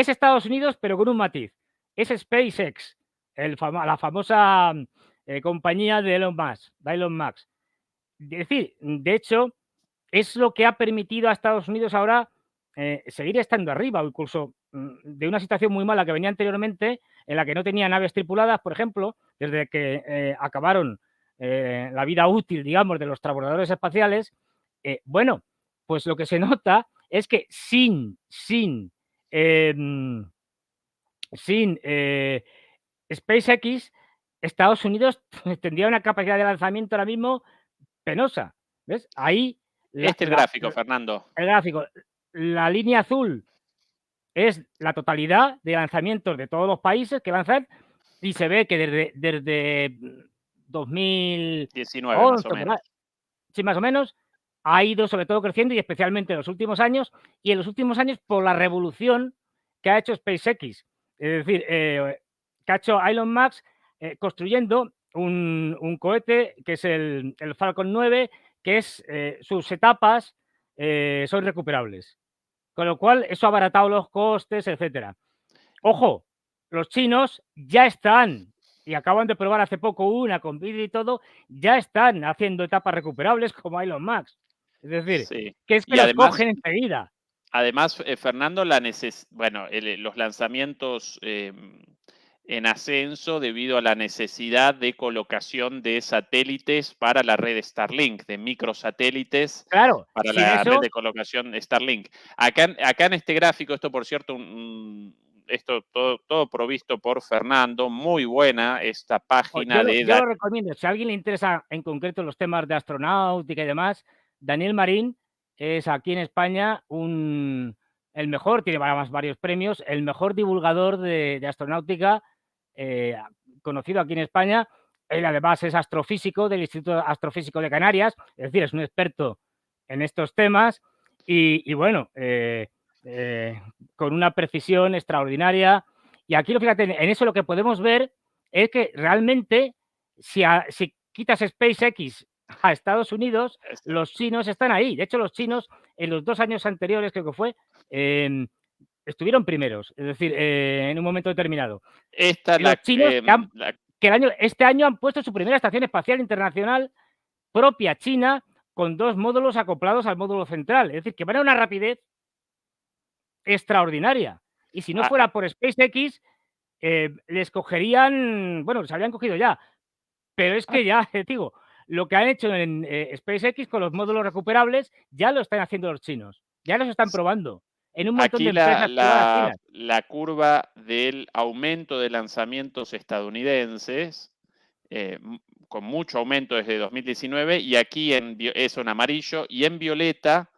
Estados Unidos, pero con un matiz. Es SpaceX, la famosa compañía de Elon Musk. Es decir, de hecho, es lo que ha permitido a Estados Unidos ahora seguir estando arriba, o incluso de una situación muy mala que venía anteriormente, en la que no tenía naves tripuladas, por ejemplo, desde que acabaron la vida útil, digamos, de los transbordadores espaciales. Bueno, pues lo que se nota es que sin SpaceX, Estados Unidos tendría una capacidad de lanzamiento ahora mismo penosa. ¿Ves? Ahí El gráfico, Fernando. el gráfico, la línea azul es la totalidad de lanzamientos de todos los países que lanzan y se ve que desde 19 más o menos. Sí, más o menos, ha ido sobre todo creciendo y especialmente en los últimos años, y en los últimos años por la revolución que ha hecho SpaceX. Es decir, que ha hecho Elon Musk construyendo un cohete que es el Falcon 9, que es sus etapas son recuperables. Con lo cual, eso ha abaratado los costes, etcétera. Ojo, los chinos ya están y acaban de probar hace poco una con vídeo y todo, ya están haciendo etapas recuperables como Elon Musk. Es decir, Sí. que es que Y los además, cogen enseguida. Fernando, los lanzamientos en ascenso debido a la necesidad de colocación de satélites para la red Starlink, de microsatélites Claro, para sin la red eso, de colocación Starlink. Acá en este gráfico, esto por cierto, esto todo provisto por Fernando, muy buena esta página de yo lo recomiendo. Si a alguien le interesa en concreto los temas de astronáutica y demás, Daniel Marín es aquí en España el mejor, tiene además varios premios, el mejor divulgador de astronáutica conocido aquí en España. Él además es astrofísico del Instituto Astrofísico de Canarias, es decir, es un experto en estos temas y bueno, con una precisión extraordinaria. Y aquí, fíjate, en eso lo que podemos ver es que realmente si quitas SpaceX a Estados Unidos, los chinos están ahí. De hecho, los chinos en los 2 años anteriores, creo que fue, estuvieron primeros, es decir, en un momento determinado. esta Los chinos este año han puesto su primera estación espacial internacional propia china con 2 módulos acoplados al módulo central. Es decir, que van a una rapidez extraordinaria. Y si no fuera por SpaceX, les cogerían, bueno, les habrían cogido ya, pero es que ya, digo, lo que han hecho en SpaceX con los módulos recuperables ya lo están haciendo los chinos, ya los están probando en un montón de Aquí empresas privadas chinas. la curva del aumento de lanzamientos estadounidenses, con mucho aumento desde 2019, y aquí eso en amarillo, y en violeta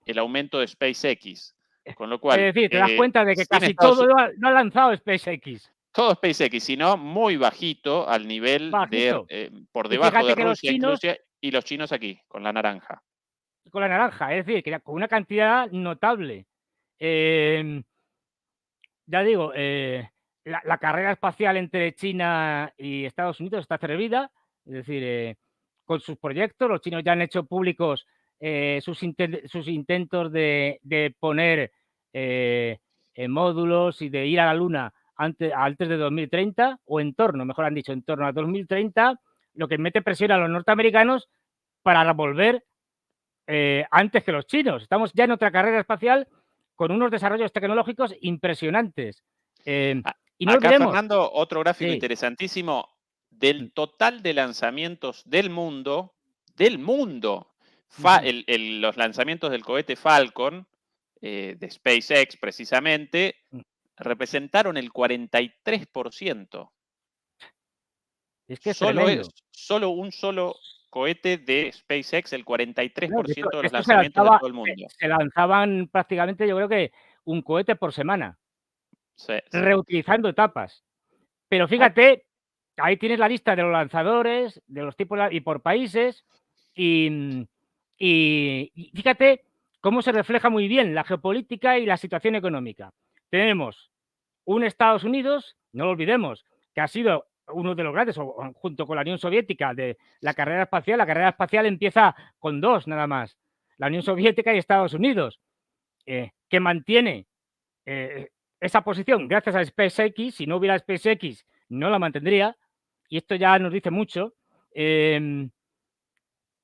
el aumento de SpaceX. Con lo cual, Es decir, te das cuenta de que sin casi Estados todo lo ha lanzado SpaceX. todo SpaceX, sino muy bajito al nivel de, Bajito. por Y debajo fíjate de que los Rusia, chinos incluso, y los chinos aquí, con la naranja. con la naranja, es decir, que con una cantidad notable. Ya digo, la carrera espacial entre China y Estados Unidos está servida, es decir, con sus proyectos, los chinos ya han hecho públicos sus intentos de poner módulos y de ir a la Luna antes de 2030, o en torno, mejor han dicho, en torno a 2030, lo que mete presión a los norteamericanos para volver antes que los chinos. Estamos ya en otra carrera espacial con unos desarrollos tecnológicos impresionantes. Y no Acá, olvidemos, Fernando, otro gráfico sí, interesantísimo. Del total de lanzamientos del mundo, los lanzamientos del cohete Falcon, de SpaceX precisamente, representaron el 43%. es que es tremendo. Solo un solo cohete de SpaceX, el 43% de los Esto lanzamientos de todo el mundo. se lanzaban prácticamente, yo creo que un cohete por semana, Sí, sí. reutilizando etapas. Pero fíjate, ahí tienes la lista de los lanzadores, de los tipos y por países, y fíjate cómo se refleja muy bien la geopolítica y la situación económica. Tenemos un Estados Unidos, no lo olvidemos, que ha sido uno de los grandes, junto con la Unión Soviética, de la carrera espacial. La carrera espacial empieza con 2 nada más, la Unión Soviética y Estados Unidos, que mantiene esa posición gracias a SpaceX. Si no hubiera SpaceX, no la mantendría, y esto ya nos dice mucho,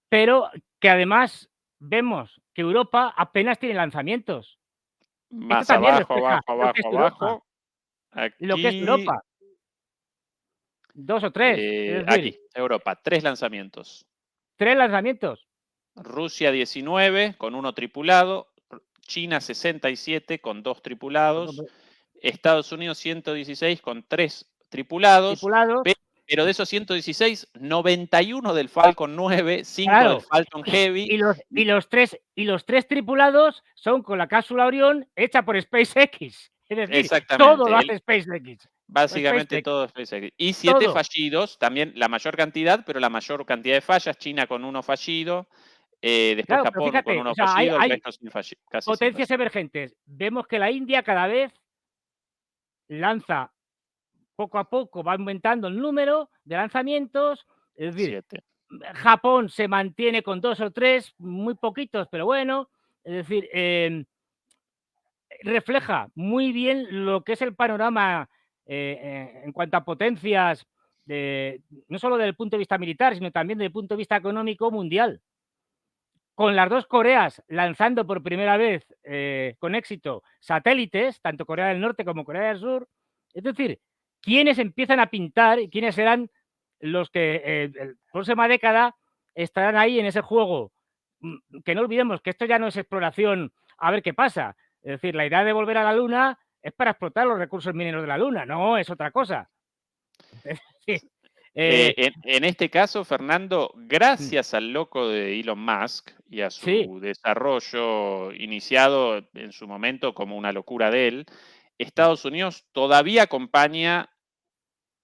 pero que además vemos que Europa apenas tiene lanzamientos. Esto Más también abajo, refleja abajo, lo que es abajo, Europa. abajo. Lo que es Aquí, Europa. 2 o 3, es decir, aquí, Europa, 3 lanzamientos. 3 lanzamientos. Rusia 19 con 1 tripulado, China 67 con 2 tripulados, Estados Unidos 116 con 3 tripulados, pero de esos 116, 91 del Falcon 9, 5 claro, del Falcon Heavy. Y los tres tripulados son con la cápsula Orión hecha por SpaceX. Es decir, todo lo hace SpaceX. Básicamente todo SpaceX. Y 7 fallidos, también la mayor cantidad, pero la mayor cantidad de fallas. China con 1 fallido, después Claro, pero Japón con fíjate, 1 o sea, fallido, el hay resto sin casi sin potencias fallido. emergentes. Vemos que la India cada vez lanza poco a poco, va aumentando el número de lanzamientos. Es decir, 7. Japón se mantiene con 2 o 3, muy poquitos, pero bueno. Es decir, refleja muy bien lo que es el panorama en cuanto a potencias no solo desde el punto de vista militar, sino también desde el punto de vista económico mundial. Con las dos Coreas lanzando por primera vez con éxito satélites, tanto Corea del Norte como Corea del Sur, es decir, ¿quiénes empiezan a pintar y quiénes serán los que la próxima década estarán ahí en ese juego? Que no olvidemos que esto ya no es exploración a ver qué pasa. Es decir, la idea de volver a la Luna es para explotar los recursos mineros de la Luna, no es otra cosa. Sí. En este caso, Fernando, gracias al loco de Elon Musk y a Sí. su desarrollo iniciado en su momento como una locura de él, Estados Unidos todavía acompaña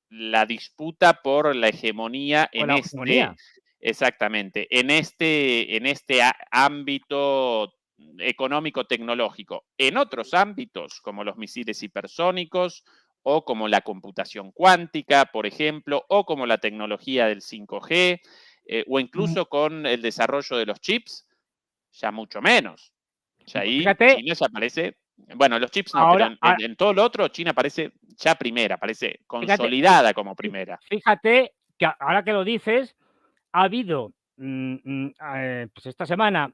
la disputa por la hegemonía Con en la hegemonía. exactamente, en este ámbito económico-tecnológico. En otros ámbitos, como los misiles hipersónicos, o como la computación cuántica, por ejemplo, o como la tecnología del 5G, o incluso con el desarrollo de los chips, ya mucho menos. Ya ahí Fíjate, China ya aparece, bueno, los chips no, ahora, pero en todo lo otro China aparece ya primera, aparece fíjate, consolidada como primera. fíjate que ahora que lo dices, ha habido pues esta semana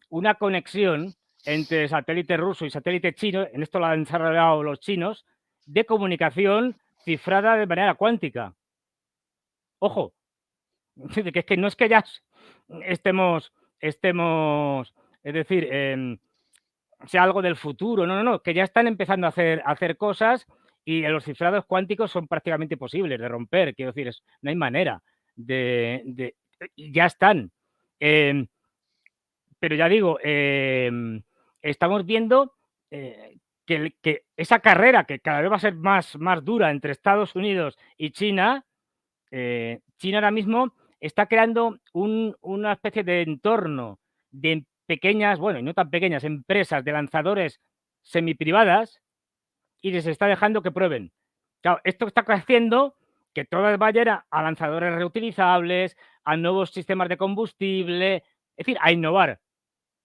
una conexión entre satélite ruso y satélite chino, en esto lo han desarrollado los chinos, de comunicación cifrada de manera cuántica. Ojo, que es que no es que ya estemos, es decir, sea algo del futuro, no, que ya están empezando a hacer cosas y los cifrados cuánticos son prácticamente imposibles de romper, quiero decir, no hay manera ya están. Pero ya digo, estamos viendo que esa carrera que cada vez va a ser más dura entre Estados Unidos y China, China ahora mismo está creando una especie de entorno de pequeñas, bueno, y no tan pequeñas, empresas de lanzadores semiprivadas y les está dejando que prueben. Claro, esto está haciendo que todo vaya a lanzadores reutilizables, a nuevos sistemas de combustible, es decir, a innovar.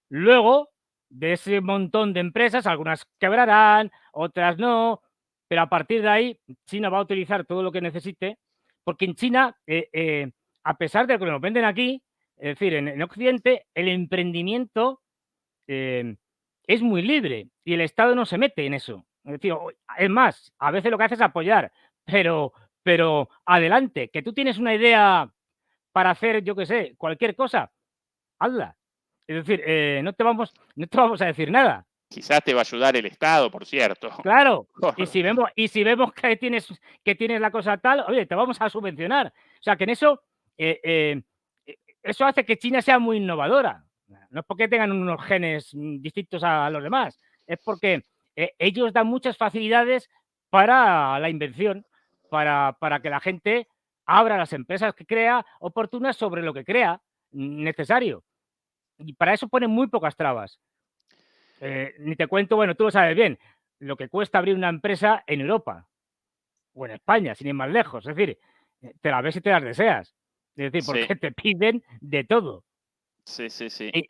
Luego, de ese montón de empresas, algunas quebrarán, otras no, pero a partir de ahí, China va a utilizar todo lo que necesite, porque en China, a pesar de que nos venden aquí, es decir, en Occidente, el emprendimiento es muy libre y el Estado no se mete en eso. Es decir, es más, a veces lo que hace es apoyar, pero adelante, que tú tienes una idea para hacer, yo qué sé, cualquier cosa, hazla. Es decir, no te vamos a decir nada. Quizás te va a ayudar el Estado, por cierto. Claro, y si vemos que tienes la cosa tal, oye, te vamos a subvencionar. O sea, que en eso, eso hace que China sea muy innovadora. No es porque tengan unos genes distintos a los demás, es porque ellos dan muchas facilidades para la invención, para que la gente abra las empresas que crea oportunas sobre lo que crea necesario. Y para eso ponen muy pocas trabas. Ni te cuento, bueno, tú lo sabes bien, lo que cuesta abrir una empresa en Europa o en España, sin ir más lejos. Es decir, te la ves y te las deseas. Es decir, Sí. porque te piden de todo. Sí. Y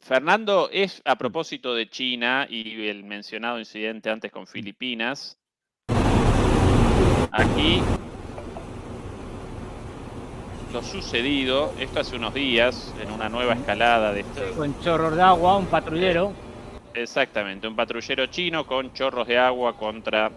Fernando, es a propósito de China y el mencionado incidente antes con Filipinas. Aquí lo sucedido, esto hace unos días, en una nueva escalada de esto. con chorros de agua, un patrullero. Exactamente, un patrullero chino con chorros de agua contra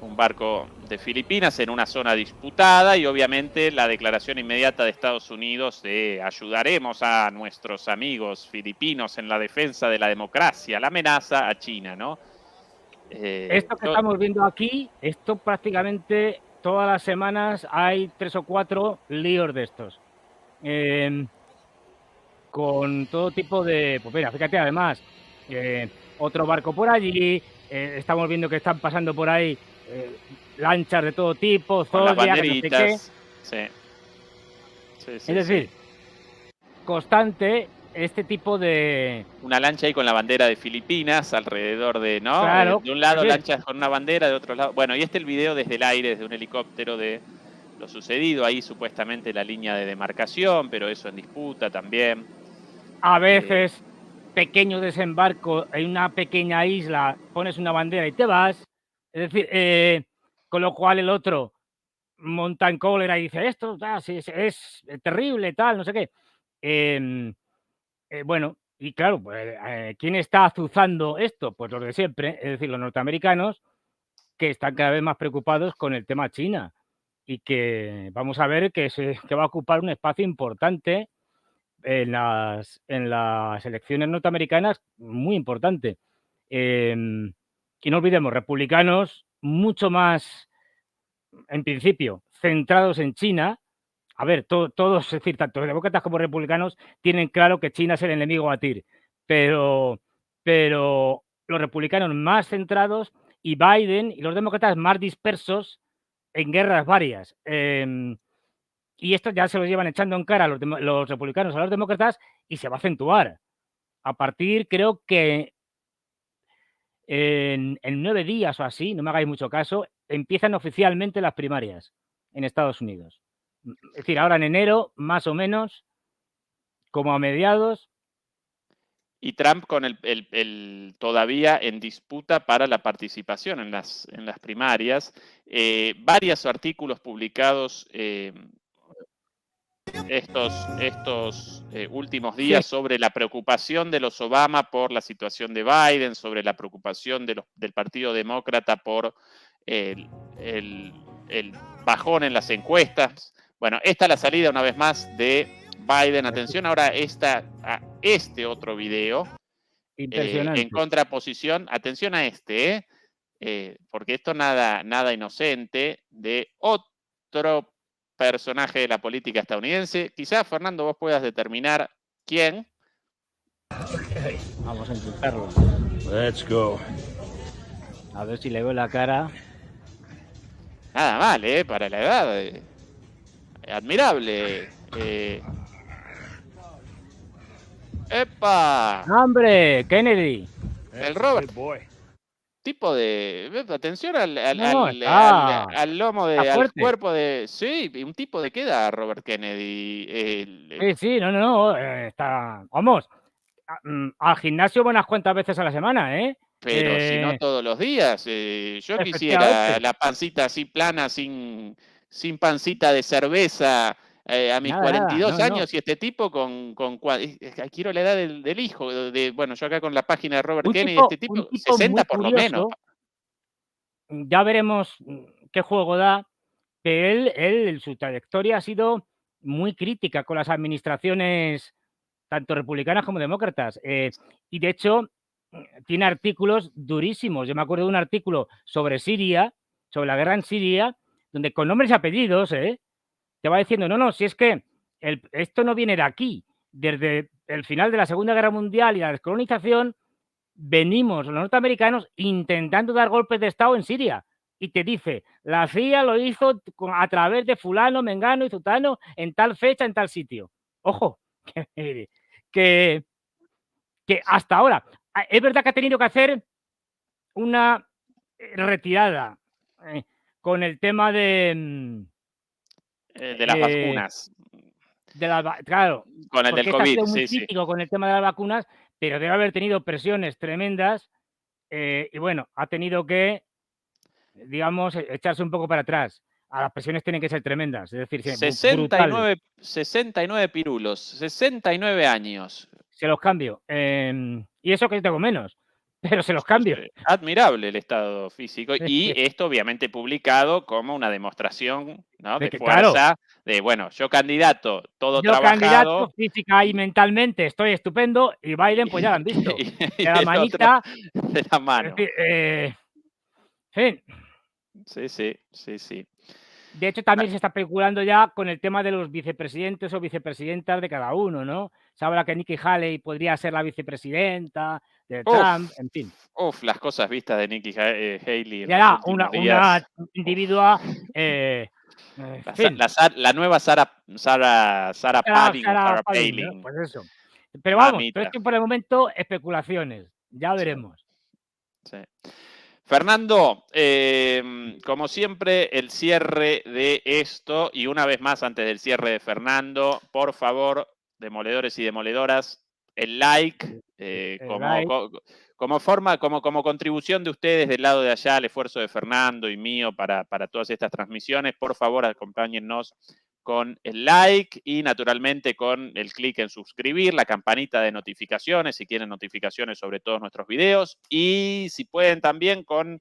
un barco de Filipinas en una zona disputada y obviamente la declaración inmediata de Estados Unidos de ayudaremos a nuestros amigos filipinos en la defensa de la democracia, la amenaza a China, ¿no? Esto que estamos viendo aquí, esto prácticamente todas las semanas hay 3 o 4 líos de estos. Con todo tipo de... Pues mira, fíjate, además, otro barco por allí, estamos viendo que están pasando por ahí lanchas de todo tipo, con las Zodiac, no sé qué. banderitas. Sí, Es decir, constante este tipo de... Una lancha ahí con la bandera de Filipinas alrededor de, ¿no? Claro, De un lado sí. lanchas con una bandera, de otro lado... Bueno, y el video desde el aire, desde un helicóptero de lo sucedido. Ahí supuestamente la línea de demarcación, pero eso en disputa también. A veces, pequeño desembarco en una pequeña isla, pones una bandera y te vas. Es decir, con lo cual el otro monta en cólera y dice esto sí, es terrible, tal, no sé qué. Bueno, y claro, pues, ¿quién está azuzando esto? Pues los de siempre, es decir, los norteamericanos, que están cada vez más preocupados con el tema China y que vamos a ver que va a ocupar un espacio importante en las elecciones norteamericanas, muy importante. Y no olvidemos, republicanos mucho más, en principio, centrados en China. A ver, todos, es decir, tanto demócratas como republicanos tienen claro que China es el enemigo a batir, pero los republicanos más centrados y Biden y los demócratas más dispersos en guerras varias. Y esto ya se lo llevan echando en cara los republicanos a los demócratas y se va a acentuar. A partir, creo que en 9 días o así, no me hagáis mucho caso, empiezan oficialmente las primarias en Estados Unidos. Es decir, ahora en enero, más o menos, como a mediados. Y Trump con el todavía en disputa para la participación en las primarias. Varios artículos publicados estos últimos días sobre la preocupación de los Obama por la situación de Biden, sobre la preocupación del Partido Demócrata por el bajón en las encuestas. Bueno, esta es la salida una vez más de Biden. Atención ahora a este otro video. En contraposición, atención a este, porque esto nada inocente, de otro personaje de la política estadounidense. Quizás, Fernando, vos puedas determinar quién. Vamos a intentarlo. Let's go. A ver si le veo la cara. Nada mal, para la edad. Admirable. ¡Epa! ¡Hombre! ¡Kennedy! El Robert. Tipo de. Atención al lomo al cuerpo de. Sí, un tipo de qué edad, Robert Kennedy. Sí, no. Está. Vamos. Al gimnasio buenas cuantas veces a la semana, ¿eh? Pero si no todos los días. Yo quisiera la pancita así plana, sin pancita de cerveza. A mis 42 años y este tipo quiero la edad del hijo. Bueno, yo acá con la página de Robert Kennedy, este tipo 60 por lo menos. Ya veremos qué juego da, que él, su trayectoria ha sido muy crítica con las administraciones, tanto republicanas como demócratas. Y de hecho, tiene artículos durísimos. Yo me acuerdo de un artículo sobre Siria, sobre la guerra en Siria, donde con nombres y apellidos, te va diciendo, no, si es que esto no viene de aquí. Desde el final de la Segunda Guerra Mundial y la descolonización, venimos los norteamericanos intentando dar golpes de Estado en Siria. Y te dice, la CIA lo hizo a través de fulano, mengano y zutano en tal fecha, en tal sitio. Ojo, que hasta ahora, es verdad que ha tenido que hacer una retirada con el tema de las vacunas. Claro, con el del COVID, ha sido muy crítico con el tema de las vacunas, pero debe haber tenido presiones tremendas y bueno, ha tenido que, digamos, echarse un poco para atrás. Las presiones tienen que ser tremendas, es decir, 69 pirulos, 69 años. Se los cambio. Y eso que yo tengo menos, pero se los cambio. Admirable el estado físico y esto obviamente publicado como una demostración, ¿no? de fuerza, claro, de bueno, yo candidato, todo trabajado. Yo candidato física y mentalmente estoy estupendo y Biden pues ya lo han visto. De la manita. De la mano. Fin. Sí. De hecho, también se está especulando ya con el tema de los vicepresidentes o vicepresidentas de cada uno, ¿no? Se habla que Nikki Haley podría ser la vicepresidenta de Trump, en fin. Las cosas vistas de Nikki Haley. Ya, una individua. La nueva Sarah Palin. Pues eso. Pero vamos, todo esto por el momento, especulaciones. Ya veremos. Sí. Fernando, como siempre, el cierre de esto, y una vez más antes del cierre de Fernando, por favor, demoledores y demoledoras, el like, el like. como forma, como contribución de ustedes del lado de allá al esfuerzo de Fernando y mío para todas estas transmisiones. Por favor, acompáñennos con el like y naturalmente con el clic en suscribir, la campanita de notificaciones si quieren notificaciones sobre todos nuestros videos y si pueden también con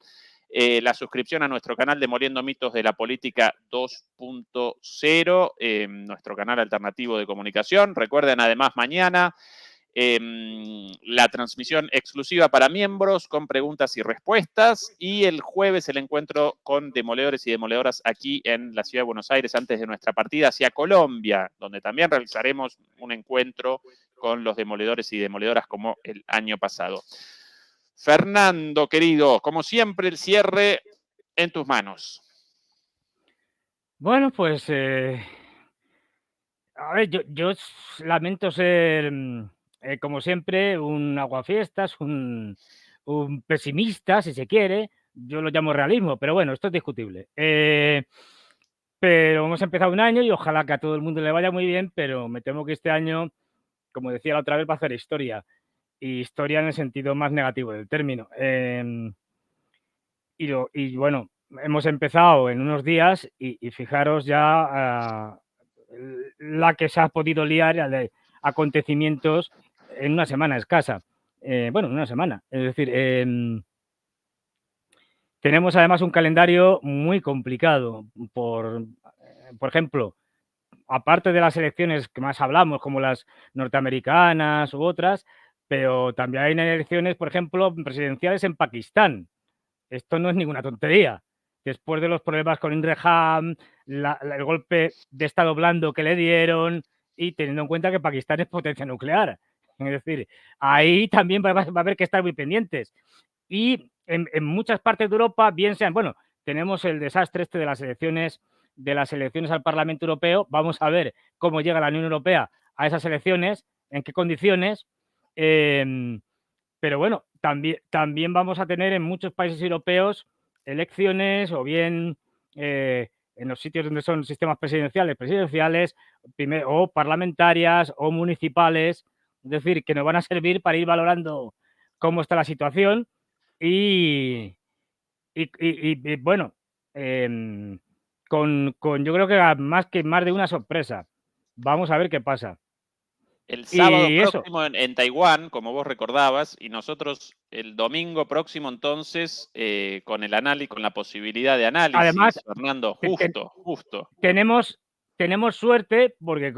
la suscripción a nuestro canal Demoliendo Mitos de la Política 2.0, nuestro canal alternativo de comunicación. Recuerden además mañana la transmisión exclusiva para miembros con preguntas y respuestas y el jueves el encuentro con demoledores y demoledoras aquí en la ciudad de Buenos Aires antes de nuestra partida hacia Colombia, donde también realizaremos un encuentro con los demoledores y demoledoras como el año pasado. Fernando, querido, como siempre el cierre en tus manos. Bueno, pues a ver, yo lamento ser, como siempre, un aguafiestas, un pesimista, si se quiere. Yo lo llamo realismo, pero bueno, esto es discutible. Pero hemos empezado un año y ojalá que a todo el mundo le vaya muy bien, pero me temo que este año, como decía la otra vez, va a hacer historia. Y historia en el sentido más negativo del término. Y bueno, hemos empezado en unos días y fijaros ya la que se ha podido liar de acontecimientos en una semana escasa. Bueno, en una semana. Es decir, tenemos además un calendario muy complicado. Por ejemplo, aparte de las elecciones que más hablamos, como las norteamericanas u otras, pero también hay elecciones, por ejemplo, presidenciales en Pakistán. Esto no es ninguna tontería. Después de los problemas con Imre Khan, el golpe de estado blando que le dieron y teniendo en cuenta que Pakistán es potencia nuclear. Es decir, ahí también va a haber que estar muy pendientes. Y en muchas partes de Europa, bien sean, bueno, tenemos el desastre este de las elecciones al Parlamento Europeo. Vamos a ver cómo llega la Unión Europea a esas elecciones, en qué condiciones. Pero bueno, también vamos a tener en muchos países europeos elecciones o bien en los sitios donde son sistemas presidenciales, o parlamentarias o municipales, es decir, que nos van a servir para ir valorando cómo está la situación y bueno, yo creo que más de una sorpresa. Vamos a ver qué pasa. El sábado Y eso. próximo en Taiwán, como vos recordabas, y nosotros el domingo próximo entonces con el análisis, con la posibilidad de análisis, Además, Fernando, justo. Tenemos suerte porque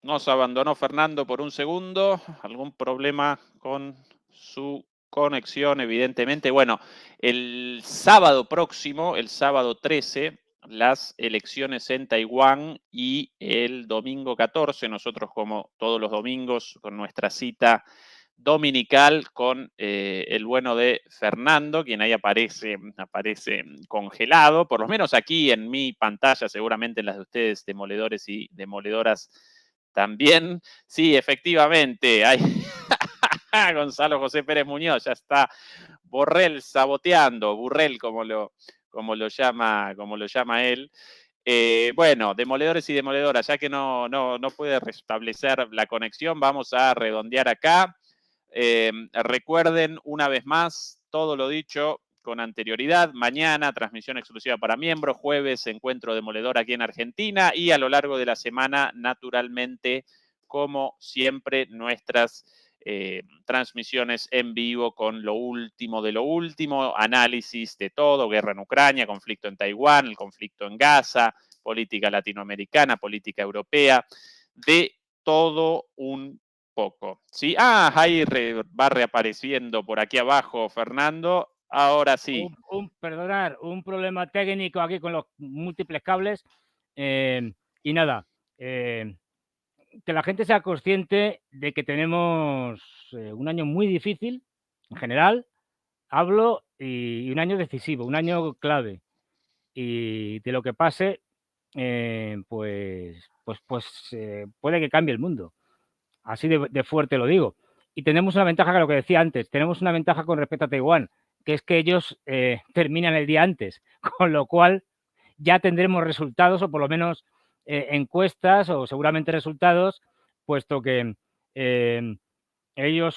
nos abandonó Fernando por un segundo, algún problema con su conexión, evidentemente. Bueno, el sábado próximo, el sábado 13, las elecciones en Taiwán y el domingo 14, nosotros como todos los domingos con nuestra cita dominical con el bueno de Fernando, quien ahí aparece congelado, por lo menos aquí en mi pantalla, seguramente en las de ustedes, demoledores y demoledoras también. Sí, efectivamente, hay Gonzalo José Pérez Muñoz, ya está Borrell saboteando, Burrell como lo llama él. Bueno, demoledores y demoledoras, ya que no puede restablecer la conexión, vamos a redondear acá. Recuerden una vez más todo lo dicho con anterioridad. Mañana transmisión exclusiva para miembros, jueves encuentro demoledor aquí en Argentina y a lo largo de la semana, naturalmente, como siempre, nuestras transmisiones en vivo con lo último de lo último, análisis de todo, guerra en Ucrania, conflicto en Taiwán, el conflicto en Gaza, política latinoamericana, política europea, de todo un poco. ¿Sí? Ahí va reapareciendo por aquí abajo Fernando. Ahora sí. Perdonar, un problema técnico aquí con los múltiples cables. Y nada, que la gente sea consciente de que tenemos un año muy difícil, en general, hablo, y un año decisivo, un año clave. Y de lo que pase, pues puede que cambie el mundo. Así de fuerte lo digo. Y tenemos una ventaja, que lo que decía antes, tenemos una ventaja con respecto a Taiwán, que es que ellos terminan el día antes, con lo cual ya tendremos resultados o por lo menos encuestas o seguramente resultados, puesto que ellos,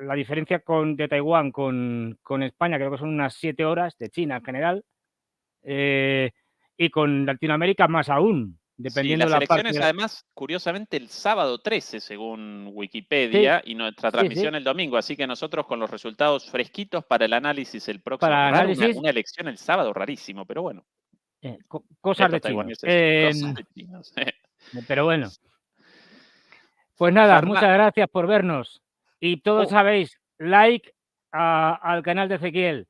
la diferencia de Taiwán con España creo que son unas 7 horas, de China en general, y con Latinoamérica más aún, Sí, dependiendo de las la parte. elecciones además, curiosamente, el sábado 13, según Sí, Wikipedia, y nuestra sí, transmisión sí, el domingo, así que nosotros con los resultados fresquitos para el análisis el próximo. para Raro análisis, una elección el sábado, rarísimo, pero bueno, cosas los de chinos. taiwaneses, cosas de chinos. Pero bueno, pues nada, Fernan- muchas gracias por vernos. Y todos Oh, sabéis, like al canal de Ezequiel,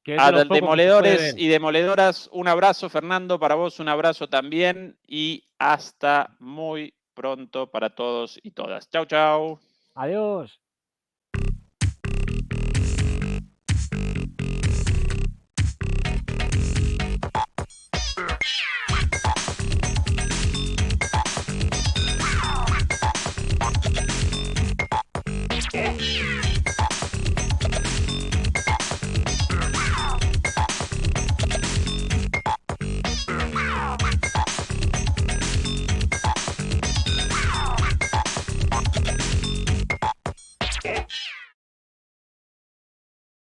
que es de a los pocos que se puede demoledores ver. y demoledoras, un abrazo, Fernando, para vos un abrazo también y hasta muy pronto para todos y todas. Chau, chau. Adiós.